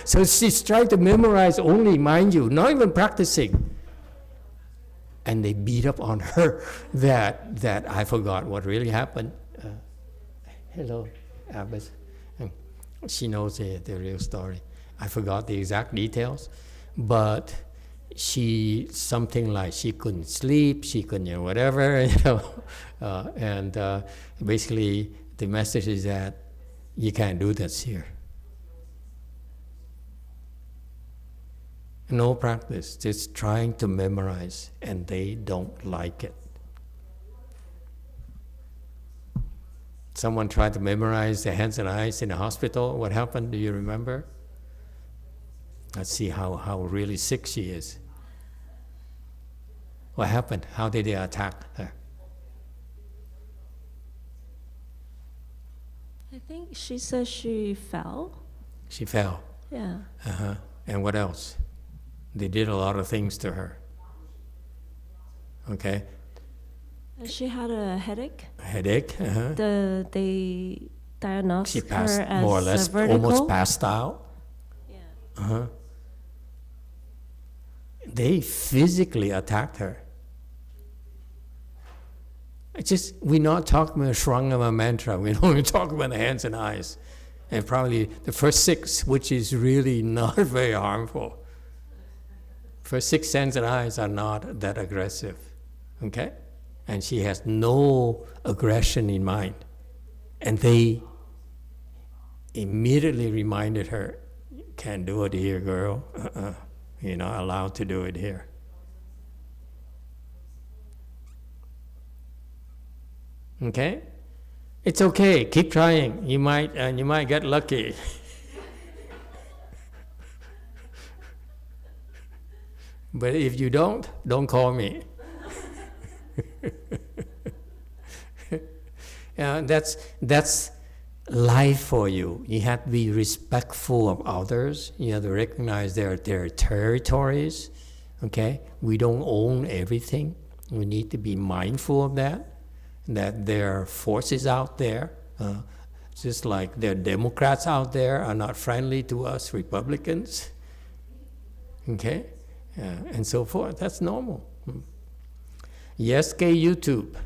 so she's trying to memorize only, mind you, not even practicing. And they beat up on her that I forgot what really happened. Hello, Abbas. She knows the real story. I forgot the exact details. But something like she couldn't sleep, she couldn't, whatever, and basically the message is that you can't do this here. No practice, just trying to memorize, and they don't like it. Someone tried to memorize the hands and eyes in the hospital. What happened? Do you remember? Let's see how really sick she is. What happened? How did they attack her? I think she said she fell. She fell? Yeah. Uh-huh. And what else? They did a lot of things to her. Okay? She had a headache. A headache? Uh-huh. They diagnosed she passed, her as more or less, vertical. almost passed out. Yeah. Uh-huh. They physically attacked her. We're not talking about Shrangama mantra. We're only talking about the hands and eyes. And probably the first 6, which is really not very harmful. First 6 hands and eyes are not that aggressive. Okay? And she has no aggression in mind. And they immediately reminded her, you can't do it here, girl. You're not allowed to do it here. Okay? It's okay, keep trying. You might get lucky. But if you don't call me. That's life for you. You have to be respectful of others. You have to recognize their territories. Okay? We don't own everything. We need to be mindful of that there are forces out there, just like there are Democrats out there are not friendly to us Republicans. Okay? And so forth. That's normal. Yes, K YouTube.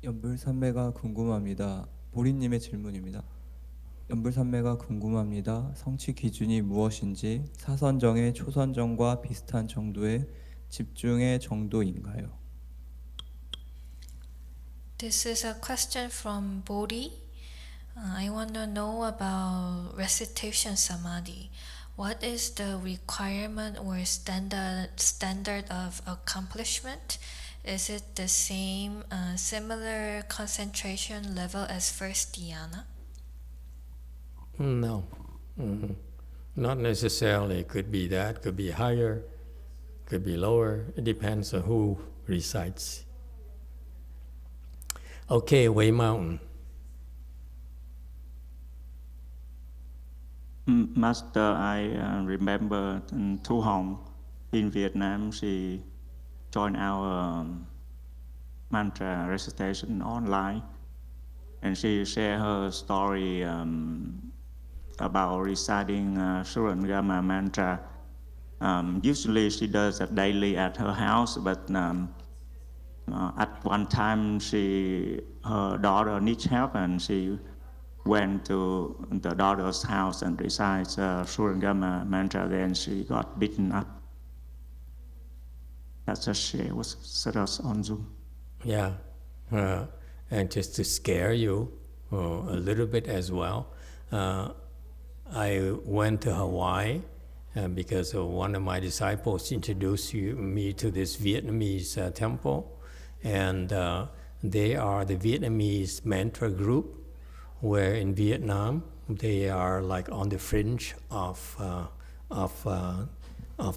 연불산매가 궁금합니다. 보리님의 질문입니다. 연불산매가 궁금합니다. 성취 기준이 무엇인지 사선정의 초선정과 비슷한 정도의 집중의 정도인가요? This is a question from Bodhi. I want to know about recitation samadhi. What is the requirement or standard of accomplishment? Is it the same, similar concentration level as first dhyana? No. Not necessarily. It could be that, could be higher, could be lower. It depends on who recites. Okay, Way Mountain. Master, I remember Thu Hồng in Vietnam. She joined our mantra recitation online, and she shared her story about reciting Surangama mantra. Usually she does it daily at her house, but at one time her daughter needs help, and she went to the daughter's house and recites Surangama mantra. Then she got beaten up. That's a share was set us on Zoom. Yeah, and just to scare you a little bit as well. I went to Hawaii because one of my disciples introduced me to this Vietnamese temple, and they are the Vietnamese mantra group, where in Vietnam they are like on the fringe of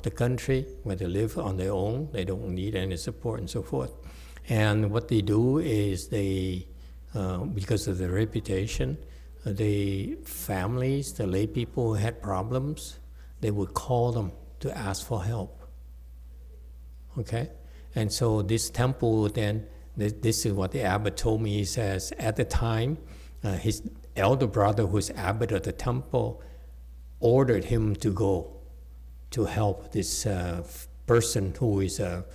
the country, where they live on their own. They don't need any support and so forth. And what they do is they, because of the reputation, the families, the lay people who had problems, they would call them to ask for help. Okay? And so this temple then, this is what the abbot told me. He says, at the time, his elder brother, who's abbot of the temple, ordered him to go to help this person who is a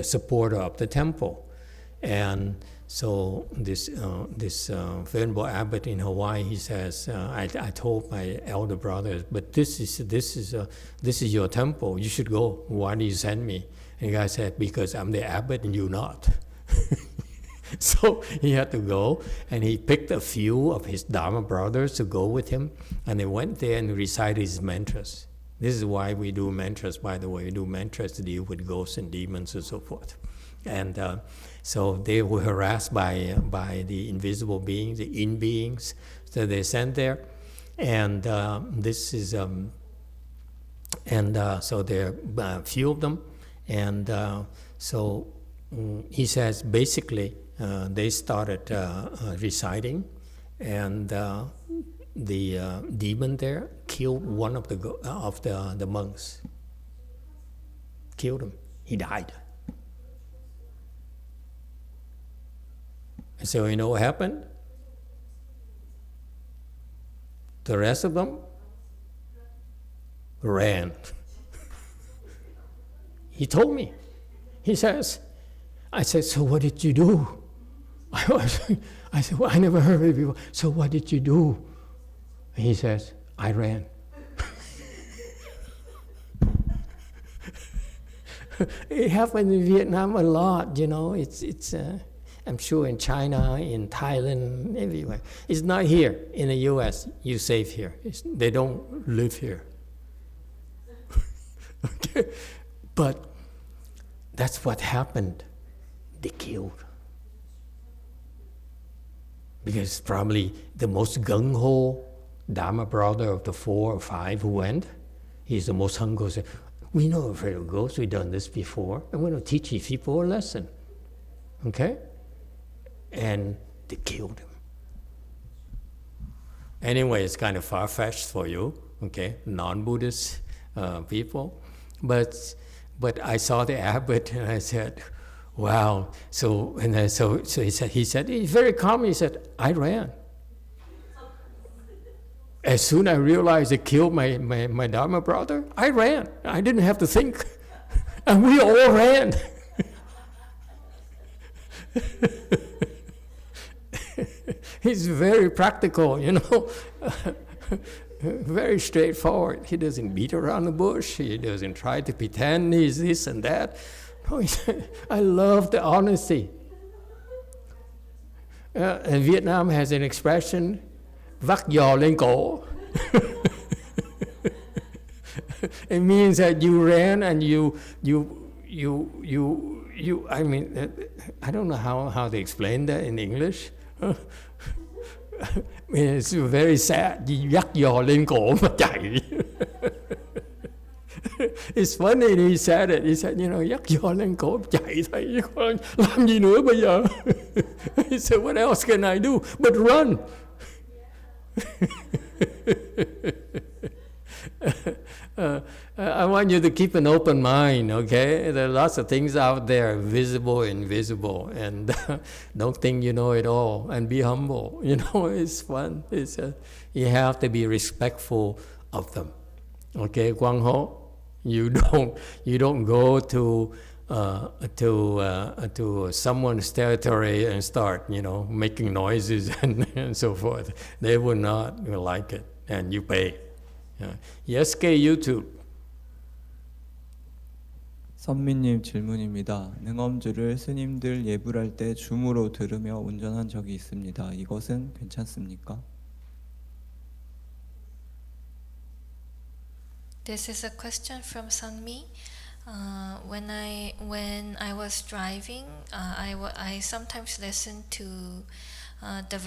supporter of the temple. And so this venerable abbot in Hawaii, he says, I told my elder brother, but this is your temple. You should go. Why do you send me? And the guy said, because I'm the abbot and you're not. So he had to go, and he picked a few of his Dharma brothers to go with him, and they went there and recited his mantras. This is why we do mantras, by the way. We do mantras to deal with ghosts and demons and so forth. And so they were harassed by the invisible beings, the in beings. So they sent there, and this is so there are a few of them, and so he says basically they started reciting, and the demon there killed one of the monks. Killed him. He died. And so you know what happened? The rest of them ran. He told me. He says, I said, so what did you do? I said, well, I never heard of it before. So what did you do? And he says, I ran. It happened in Vietnam a lot, you know. It's I'm sure in China, in Thailand, everywhere. It's not here. In the U.S., you're safe here. They don't live here. Okay? But that's what happened. They killed. Because probably the most gung-ho Dharma brother of the 4 or 5 who went, he's the most hungry. Said, we know afraid of ghosts, we've done this before, and we're going to teach these people a lesson. Okay? And they killed him. Anyway, it's kind of far-fetched for you, okay, non-Buddhist people. But I saw the abbot and I said, wow. So he said, he's very calm. He said, I ran. as soon as I realized they killed my Dharma brother, I ran. I didn't have to think. And we all ran. He's very practical, you know. Very straightforward. He doesn't beat around the bush. He doesn't try to pretend he's this and that. No, I love the honesty. And Vietnam has an expression, vắt giò lên cổ. It means that you ran and you I mean, I don't know how to explain that in English. I mean, it's very sad. Dắt giò lên cổ mà chạy. It's funny he said it. He said, you know, dắt giò lên cổ chạy thôi, làm gì nữa bây giờ? He said, what else can I do but run? I want you to keep an open mind, okay? There are lots of things out there, visible, invisible, and don't think you know it all, and be humble. You know, it's fun. You have to be respectful of them, okay? YongHua, you don't go to someone's territory and start, you know, making noises and so forth. They will not like it, and you pay. Yes, YouTube. 선미님 질문입니다. 능엄주를 스님들 예불할 때 줌으로 들으며 운전한 적이 있습니다. 이것은 괜찮습니까? This is a question from Sunmi. When I was driving, I sometimes listen to the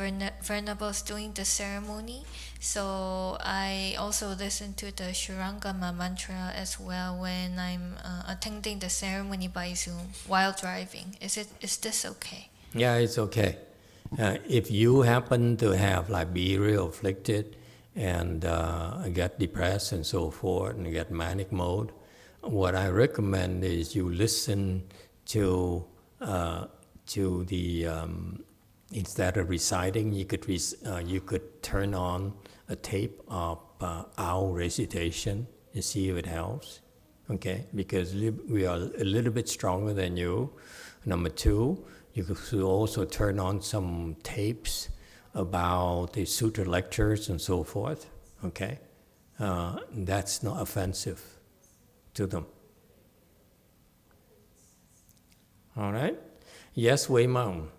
Venerable doing the ceremony. So I also listen to the Shurangama mantra as well when I'm attending the ceremony by Zoom while driving. Is this okay? Yeah, it's okay. If you happen to have be real afflicted and get depressed and so forth and get manic mode, what I recommend is you listen to the instead of reciting, you could turn on a tape of our recitation and see if it helps. Okay, because we are a little bit stronger than you. Number two, you could also turn on some tapes about the sutra lectures and so forth. Okay, that's not offensive to them. All right. Yes, Wei Mong.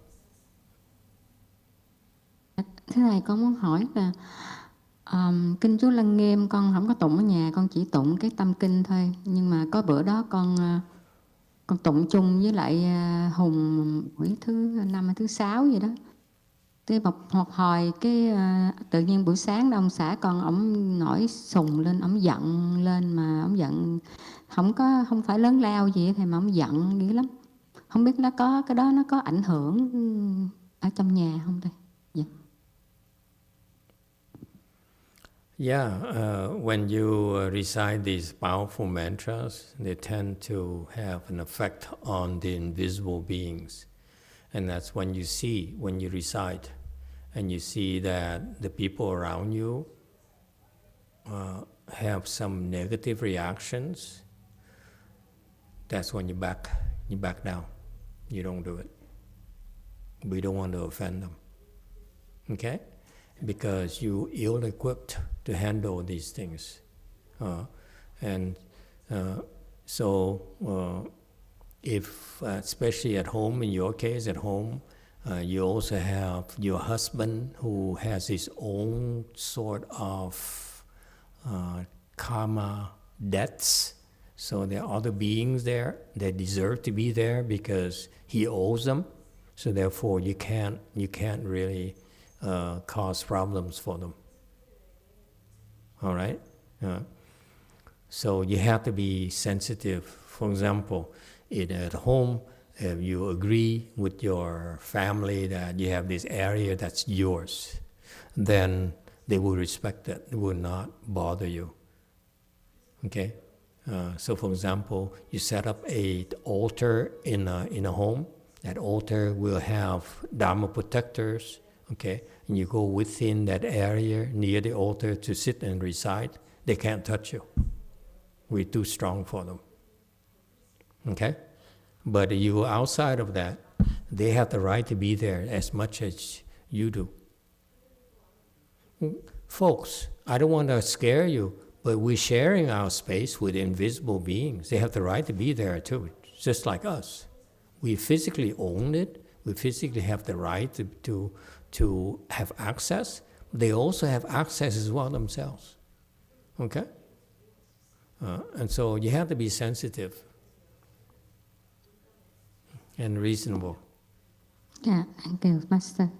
Thưa Thầy, con muốn hỏi là Kinh Chú Lăng Nghiêm con không có tụng ở nhà, con chỉ tụng cái tâm kinh thôi. Nhưng mà có bữa đó con tụng chung với lại Hùng buổi thứ 5 hay thứ 6 gì đó. Thế một hồi cái tự nhiên buổi sáng đó ông xã con ổng nổi sùng lên, ổng giận lên, mà ổng giận không phải lớn lao gì thầy, mà ổng giận dữ lắm. Không biết nó có cái đó nó có ảnh hưởng ở trong nhà không thầy? Dạ. Yeah, when you recite these powerful mantras, they tend to have an effect on the invisible beings. And that's when you recite, and you see that the people around you have some negative reactions, that's when you back down. You don't do it. We don't want to offend them. Okay? Because you're ill-equipped to handle these things. If, especially at home, in your case at home, you also have your husband who has his own sort of karma debts. So there are other beings there that deserve to be there because he owes them. So therefore you can't really cause problems for them. All right? So you have to be sensitive. For example, at home, if you agree with your family that you have this area that's yours, then they will respect it. They will not bother you. Okay? So for example, you set up an altar in a home. That altar will have Dharma protectors, okay, and you go within that area near the altar to sit and recite, they can't touch you. We're too strong for them. Okay? But you go outside of that, they have the right to be there as much as you do. Folks, I don't want to scare you, but we're sharing our space with invisible beings. They have the right to be there too, just like us. We physically own it. We physically have the right to have access. They also have access as well themselves. Okay? And so you have to be sensitive and reasonable. Yeah, thank you, Master.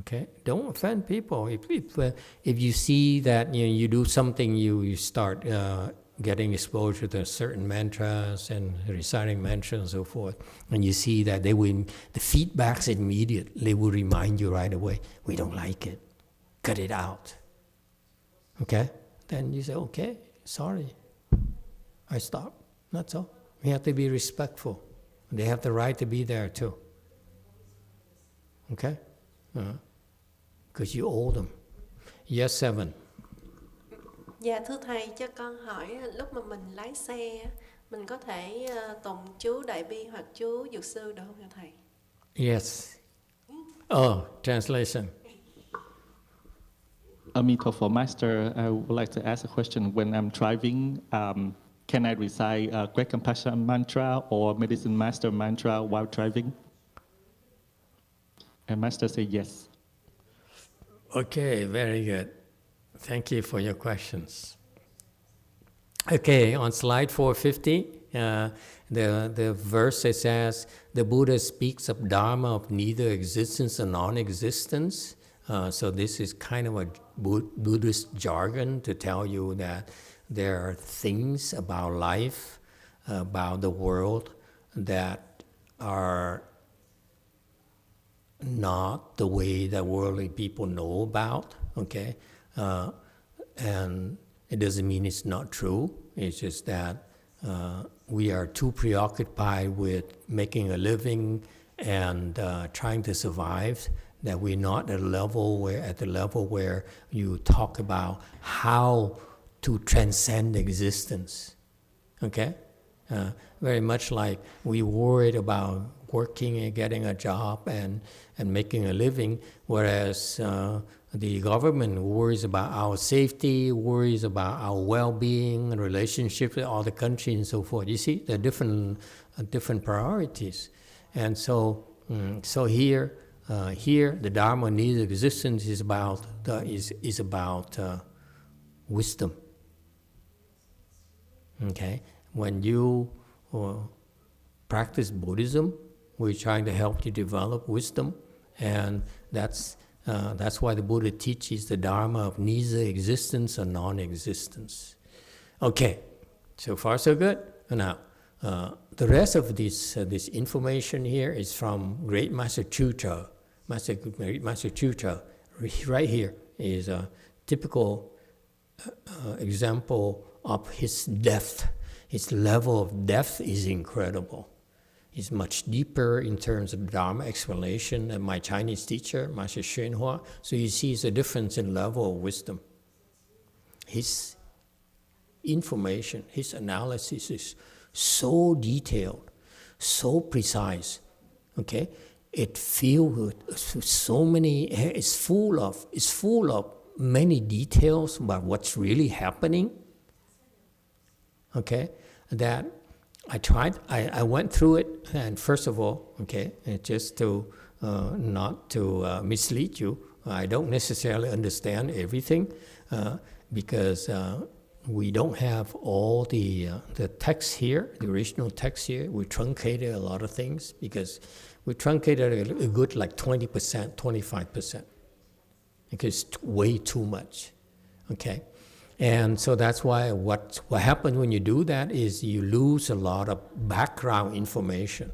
Okay, don't offend people. If you see that you do something, you start getting exposure to certain mantras and reciting mantras and so forth, and you see that the feedback's immediate. They will remind you right away. We don't like it. Cut it out. Okay, then you say, okay, sorry, I stop. That's all. We have to be respectful. They have the right to be there too. Okay. Because you owe them. Yes, 7. Dạ thưa thầy, cho con hỏi lúc mà mình lái xe mình có thể tụng chú Đại Bi hoặc chú Dược Sư được không thưa thầy? Yes. Translation. Emitofuo Master, I would like to ask a question. When I'm driving, can I recite Great Compassion Mantra or Medicine Master Mantra while driving? And Master said yes. Okay, very good. Thank you for your questions. Okay, on slide 450, the verse it says, the Buddha speaks of Dharma of neither existence and non-existence. So this is kind of a Buddhist jargon to tell you that there are things about life, about the world, that are not the way that worldly people know about, okay? And it doesn't mean it's not true. It's just that we are too preoccupied with making a living and trying to survive that we're not at the level where you talk about how to transcend existence, okay? Very much like we worried about working and getting a job and making a living, whereas the government worries about our safety, worries about our well-being and relationships with other countries and so forth. You see, there are different priorities. And so here, the Dharma of neither existence is about wisdom. Okay, when you practice Buddhism, we're trying to help you develop wisdom, and that's why the Buddha teaches the Dharma of neither existence or non-existence. Okay, so far so good. Now, the rest of this information here is from Great Master Sutra. Great Master Sutra, right here, is a typical example of his depth. His level of depth is incredible. It's much deeper in terms of Dharma explanation than my Chinese teacher, Master YongHua. So you see it's a difference in level of wisdom. His information, his analysis is so detailed, so precise, okay? It feels so many, it's full of many details about what's really happening, okay? That I went through it, and first of all, okay, just to not to mislead you, I don't necessarily understand everything because we don't have all the text here, the original text here. We truncated a lot of things because we truncated a good like 20%, 25%, because it's way too much, okay? And so that's why what happens when you do that is you lose a lot of background information.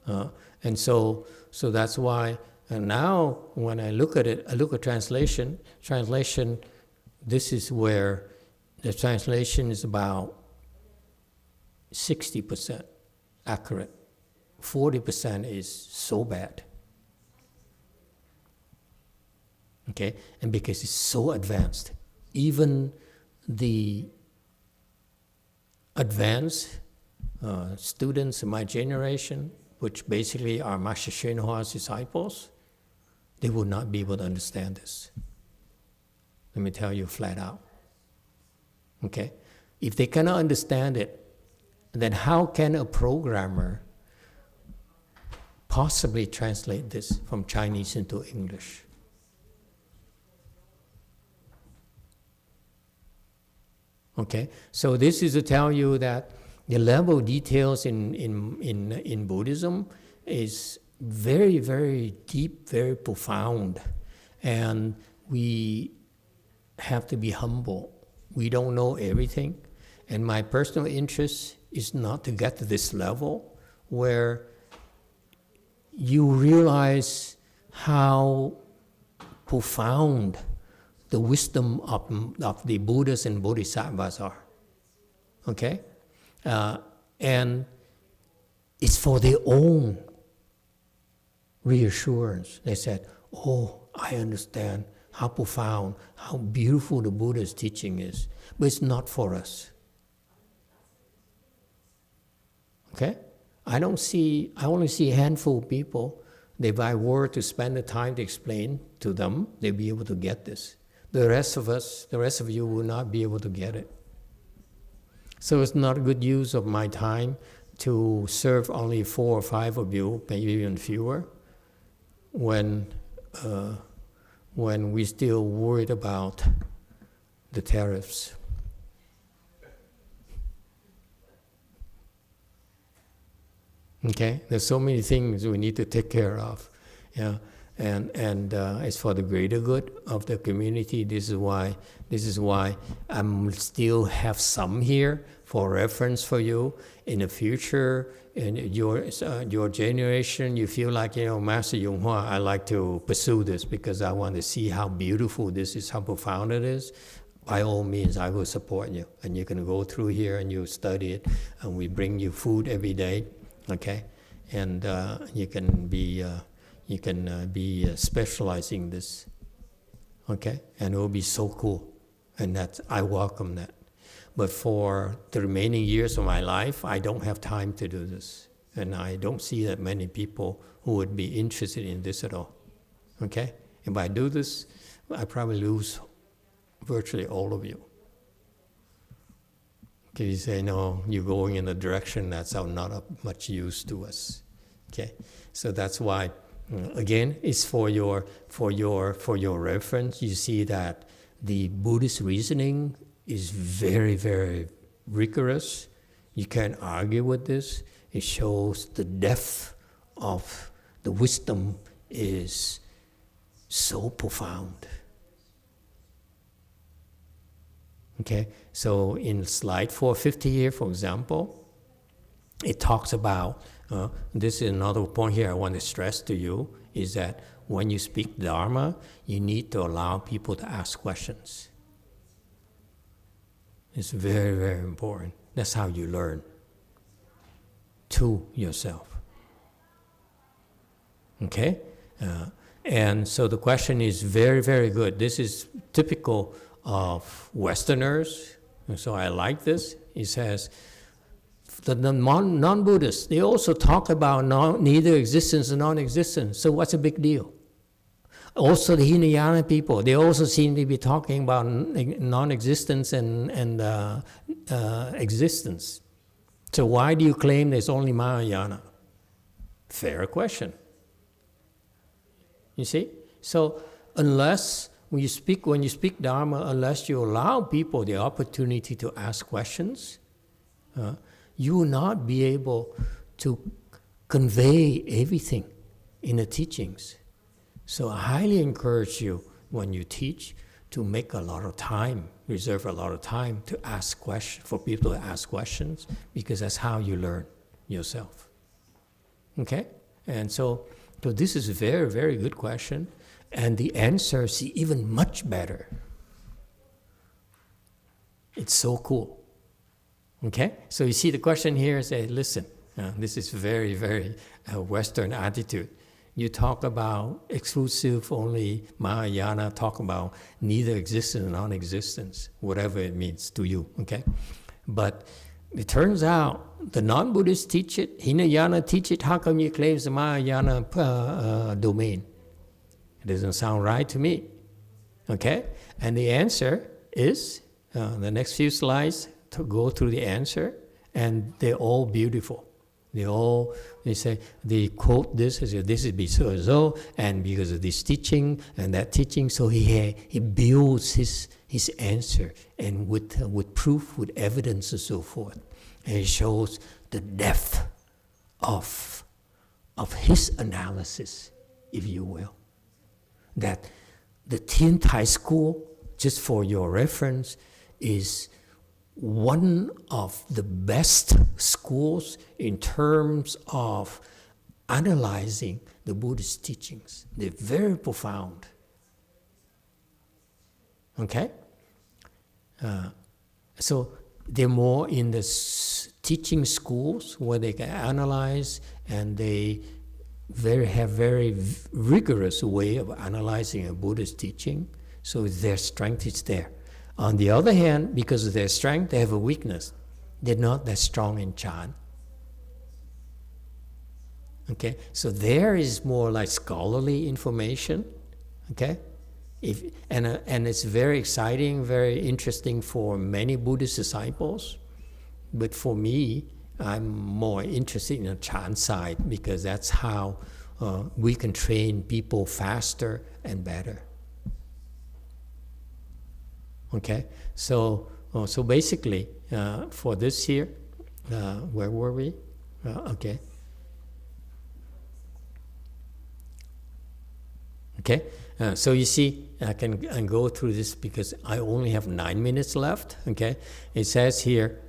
And so that's why now when I look at it, I look at translation, this is where the translation is about 60% accurate. 40% is so bad. Okay, and because it's so advanced, even the advanced students in my generation, which basically are Master YongHua's disciples, they would not be able to understand this. Let me tell you flat out. Okay? If they cannot understand it, then how can a programmer possibly translate this from Chinese into English? Okay? So this is to tell you that the level of details in Buddhism is very, very deep, very profound. And we have to be humble. We don't know everything. And my personal interest is not to get to this level where you realize how profound the wisdom of the Buddhas and Bodhisattvas are. Okay? And it's for their own reassurance. They said, oh, I understand how profound, how beautiful the Buddha's teaching is. But it's not for us. Okay? I only see a handful of people. If I were to spend the time to explain to them, they'd be able to get this. The rest of us, the rest of you will not be able to get it. So it's not a good use of my time to serve only 4 or 5 of you, maybe even fewer, when we're still worried about the tariffs. Okay, there's so many things we need to take care of, yeah, and it's for the greater good of the community. This is why I'm still have some here for reference for you in the future. In your generation, you feel like, Master YongHua, I like to pursue this because I want to see how beautiful this is, how profound it is. By all means, I will support you, and you can go through here and you study it, and we bring you food every day. Okay, and you can be specializing this. Okay, and it will be so cool, and I welcome that. But for the remaining years of my life, I don't have time to do this, and I don't see that many people who would be interested in this at all. Okay, if I do this, I probably lose virtually all of you. Okay, you say, no, you're going in a direction that's not of much use to us. Okay, so that's why, again, it's for your reference. You see that the Buddhist reasoning is very, very rigorous. You can't argue with this. It shows the depth of the wisdom is so profound. Okay, so in slide 450 here, for example, it talks about, this is another point here I want to stress to you, is that when you speak Dharma, you need to allow people to ask questions. It's very, very important. That's how you learn to yourself. Okay? And so the question is very, very good. This is typical of Westerners, and so I like this. He says, the non-Buddhists, they also talk about neither existence and non-existence, so what's a big deal? Also the Hinayana people, they also seem to be talking about non-existence and existence. So why do you claim there's only Mahayana? Fair question. You see? So unless when you speak Dharma, unless you allow people the opportunity to ask questions, you will not be able to convey everything in the teachings. So I highly encourage you, when you teach, to make a lot of time, reserve a lot of time to ask questions, for people to ask questions, because that's how you learn yourself. Okay? And so this is a very, very good question. And the answer is even much better. It's so cool. Okay? So you see the question here is, listen, this is very, very Western attitude. You talk about exclusive only. Mahayana talk about neither existence and non-existence, whatever it means to you, okay? But it turns out the non-Buddhists teach it, Hinayana teach it. How come you claim it's the Mahayana domain? It doesn't sound right to me, okay? And the answer is, the next few slides to go through the answer, and they're all beautiful. They say, they quote this as this is so and so, and because of this teaching and that teaching, so he builds his answer, and with proof, with evidence and so forth. And it shows the depth of his analysis, if you will. That the Tien Thai school, just for your reference, is one of the best schools in terms of analyzing the Buddhist teachings. They're very profound. Okay? So they're more in the teaching schools where they can analyze, and they have very rigorous way of analyzing a Buddhist teaching. So their strength is there. On the other hand, because of their strength, they have a weakness. They're not that strong in Chan. Okay, so there is more like scholarly information. Okay, and it's very exciting, very interesting for many Buddhist disciples. But for me, I'm more interested in the Chan side, because that's how we can train people faster and better. Okay, so basically, for this here, where were we? Okay. Okay, so you see, I can go through this because I only have 9 minutes left. Okay, it says here,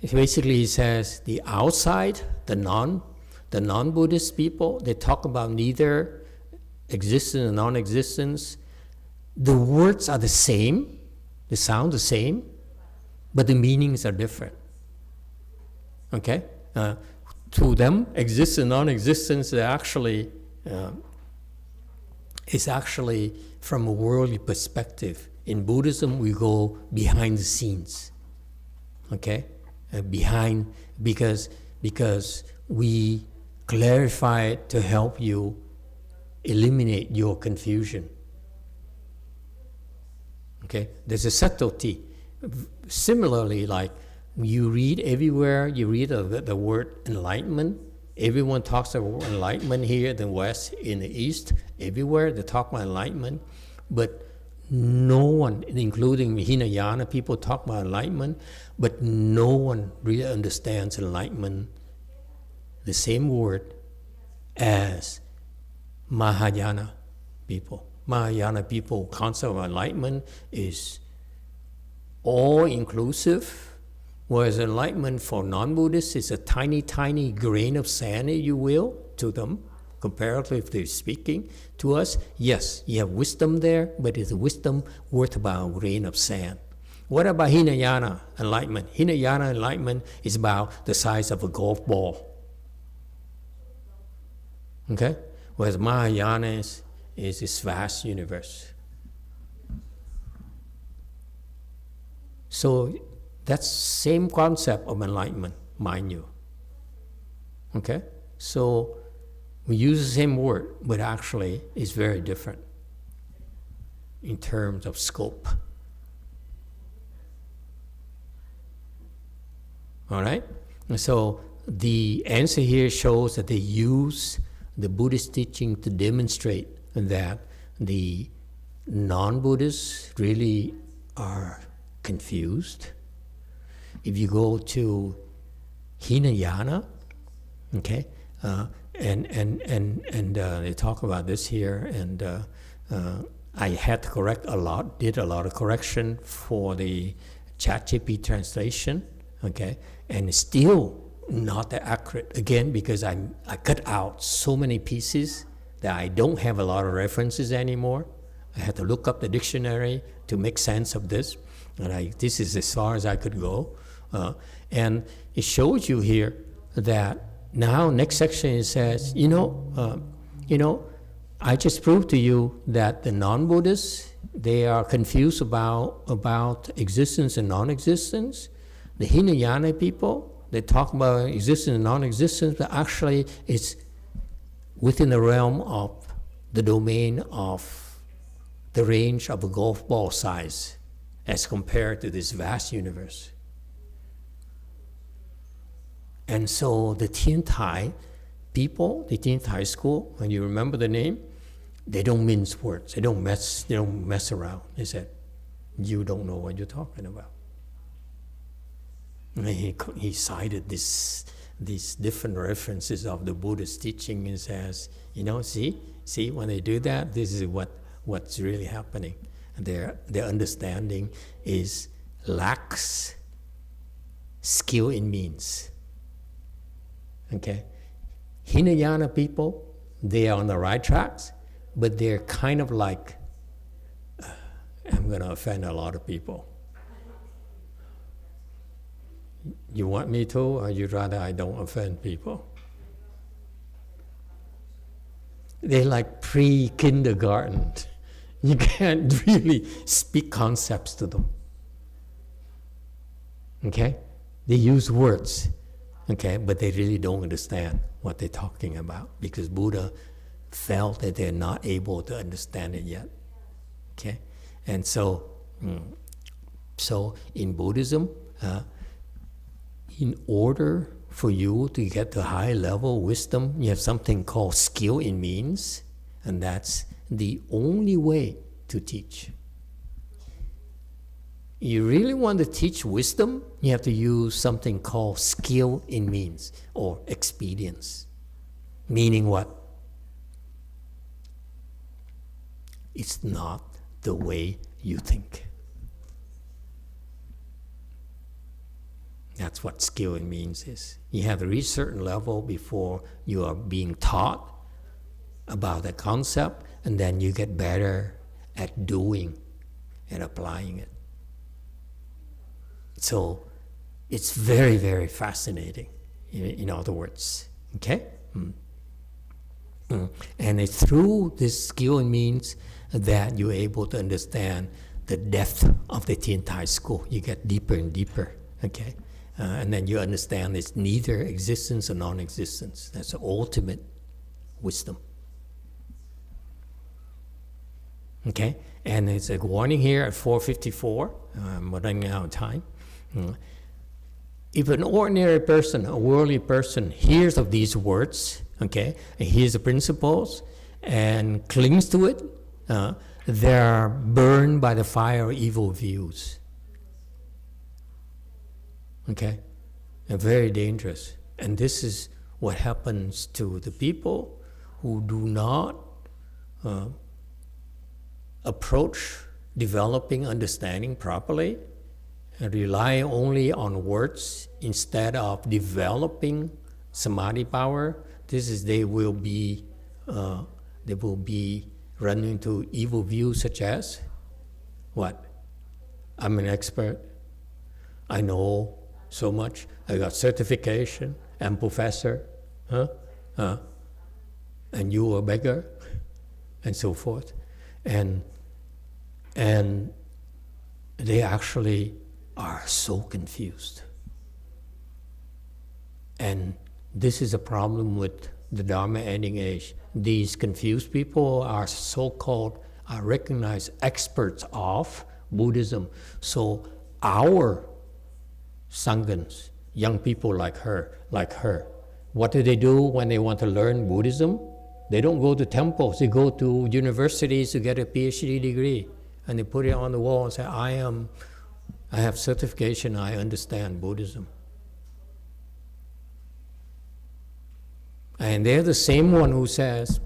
basically it says the outside, the non-Buddhist people, they talk about neither existence and non-existence. The words are the same, they sound the same, but the meanings are different. Okay? To them, existence and non-existence is actually from a worldly perspective. In Buddhism, we go behind the scenes. Okay? Because we clarify it to help you eliminate your confusion. Okay, there's a subtlety. Similarly, like you read everywhere, you read the word enlightenment. Everyone talks about enlightenment here in the West, in the East, everywhere they talk about enlightenment. But no one, including Hinayana people, talk about enlightenment, but no one really understands enlightenment, the same word, as Mahayana people. Mahayana people, concept of enlightenment is all-inclusive, whereas enlightenment for non-Buddhists is a tiny, tiny grain of sand, if you will, to them, comparatively speaking. To us, yes, you have wisdom there, but it's a wisdom worth about a grain of sand. What about Hinayana enlightenment? Hinayana enlightenment is about the size of a golf ball. Okay? Whereas Mahayana is this vast universe. So that's same concept of enlightenment, mind you. Okay? So we use the same word, but actually it's very different in terms of scope. All right? And so the answer here shows that they use the Buddhist teaching to demonstrate that the non-Buddhists really are confused. If you go to Hinayana, okay, and they talk about this here, and I had to correct a lot, did a lot of correction for the ChatGPT translation, okay, and it's still not that accurate, again, because I cut out so many pieces that I don't have a lot of references anymore. I had to look up the dictionary to make sense of this, and this is as far as I could go. And it shows you here that now next section it says, I just proved to you that the non-Buddhists, they are confused about existence and non-existence. The Hinayana people, they talk about existence and non-existence, but actually it's within the realm of the domain of the range of a golf ball size as compared to this vast universe. And so the Tiantai people, the Tiantai school, when you remember the name, they don't mince words. They don't mess around. They said, you don't know what you're talking about. And he cited these different references of the Buddha's teaching and says, see, when they do that, this is what's really happening. And their understanding lacks skill in means. Okay? Hinayana people, they are on the right tracks, but they're kind of like, I'm going to offend a lot of people. You want me to, or you'd rather I don't offend people? They're like pre-kindergarten. You can't really speak concepts to them. Okay? They use words, okay, but they really don't understand what they're talking about because Buddha felt that they're not able to understand it yet. Okay? And so in Buddhism, in order for you to get to high level wisdom, you have something called skill in means, and that's the only way to teach. You really want to teach wisdom, you have to use something called skill in means or expedience. Meaning what? It's not the way you think. That's what skill in means is. You have to reach a certain level before you are being taught about the concept, and then you get better at doing and applying it. So it's very, very fascinating, in other words. Okay? And it's through this skill and means that you're able to understand the depth of the Tiantai school. You get deeper and deeper. Okay? And then you understand it's neither existence or non-existence. That's the ultimate wisdom. Okay? And it's a warning here at 4:54. I'm running out of time. If an ordinary person, a worldly person, hears of these words, okay, and hears the principles and clings to it, they're burned by the fire of evil views. Okay? They're very dangerous. And this is what happens to the people who do not approach developing understanding properly and rely only on words instead of developing samadhi power. They will be run into evil views such as what? I'm an expert. I know so much. I got certification. I'm professor. And you a beggar, and so forth. And they actually are so confused. And this is a problem with the Dharma ending age. These confused people are are recognized experts of Buddhism. So our Sanghas, young people like her, what do they do when they want to learn Buddhism? They don't go to temples, they go to universities to get a PhD degree. And they put it on the wall and say, I have certification, I understand Buddhism. And they're the same one who says,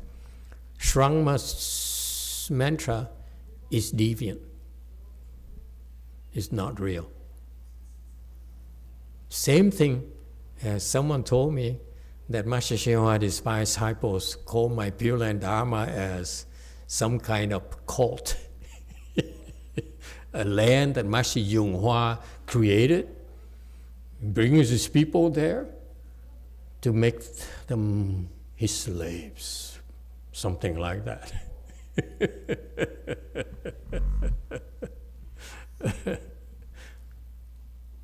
Shrangma's mantra is deviant. It's not real. Same thing as someone told me that Master Hsuan disciples call my Pure Land Dharma as some kind of cult. A land that Master YongHua created, brings his people there to make them his slaves, something like that.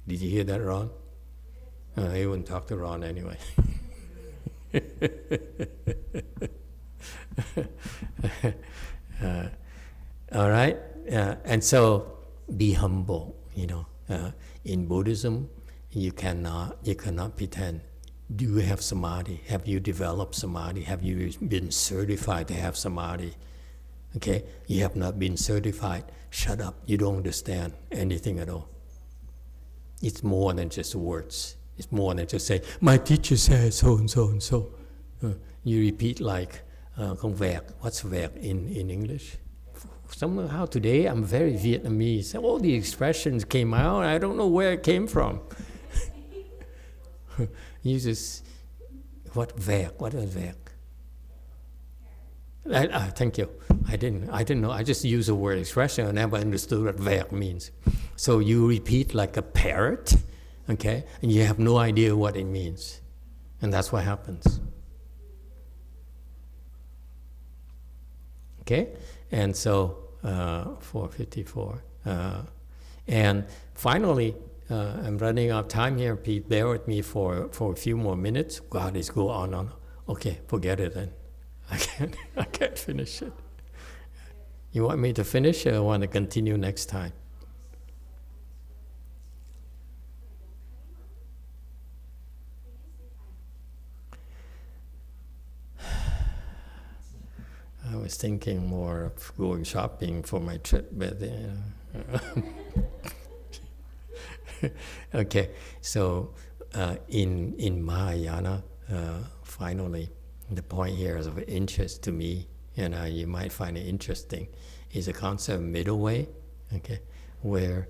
Did you hear that, Ron? He wouldn't talk to Ron anyway. All right, and so be humble. In Buddhism, you cannot pretend. Do you have samadhi? Have you developed samadhi? Have you been certified to have samadhi? Okay, you have not been certified. Shut up. You don't understand anything at all. It's more than just words. It's more than just say, my teacher said so and so and so. You repeat like, không vẹt. What's vẹt in English? Somehow today I'm very Vietnamese. All the expressions came out. I don't know where it came from. You just, what vẹt? What is vẹt? Thank you. I didn't know. I just used the word expression. I never understood what vẹt means. So you repeat like a parrot, okay? And you have no idea what it means. And that's what happens. Okay? And so, 4:54. And finally, I'm running out of time here. Please bear with me for a few more minutes. God, it's go on. Okay, forget it then. I can't finish it. You want me to finish or want to continue next time? I was thinking more of going shopping for my trip, but okay. So in Mahayana, finally, the point here is of interest to me, and you might find it interesting, is the concept of middle way, okay, where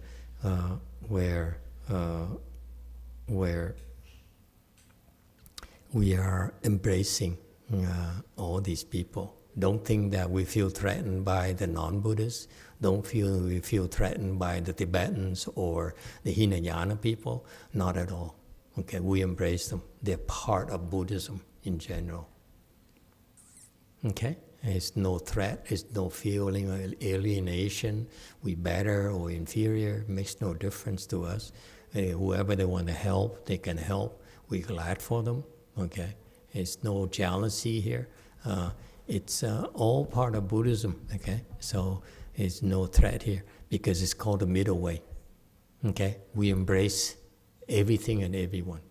we are embracing all these people. Don't think that we feel threatened by the non-Buddhists. Don't feel we feel threatened by the Tibetans or the Hinayana people. Not at all. Okay, we embrace them. They're part of Buddhism in general. Okay, it's no threat. It's no feeling of alienation. We better or inferior. It makes no difference to us. Whoever they want to help, they can help. We're glad for them. Okay, it's no jealousy here. It's all part of Buddhism, okay? So it's no threat here because it's called the middle way, okay? We embrace everything and everyone.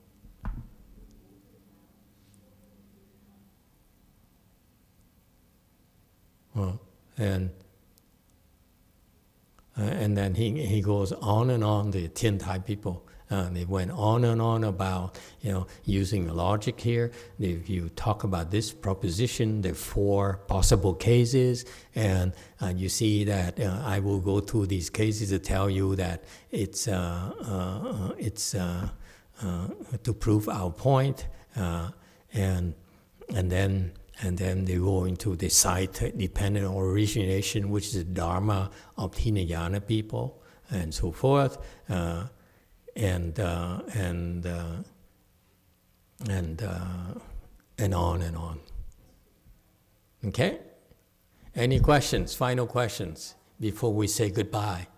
And then he goes on and on, the Tiantai people. They went on and on about, using logic here. If you talk about this proposition, there are 4 possible cases, and you see that I will go through these cases to tell you that it's to prove our point, and then they go into the site-dependent origination, which is the Dharma of Hinayana people, and so forth. And on and on. Okay? Any questions, final questions, before we say goodbye?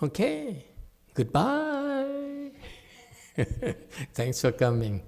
Okay, goodbye. Thanks for coming.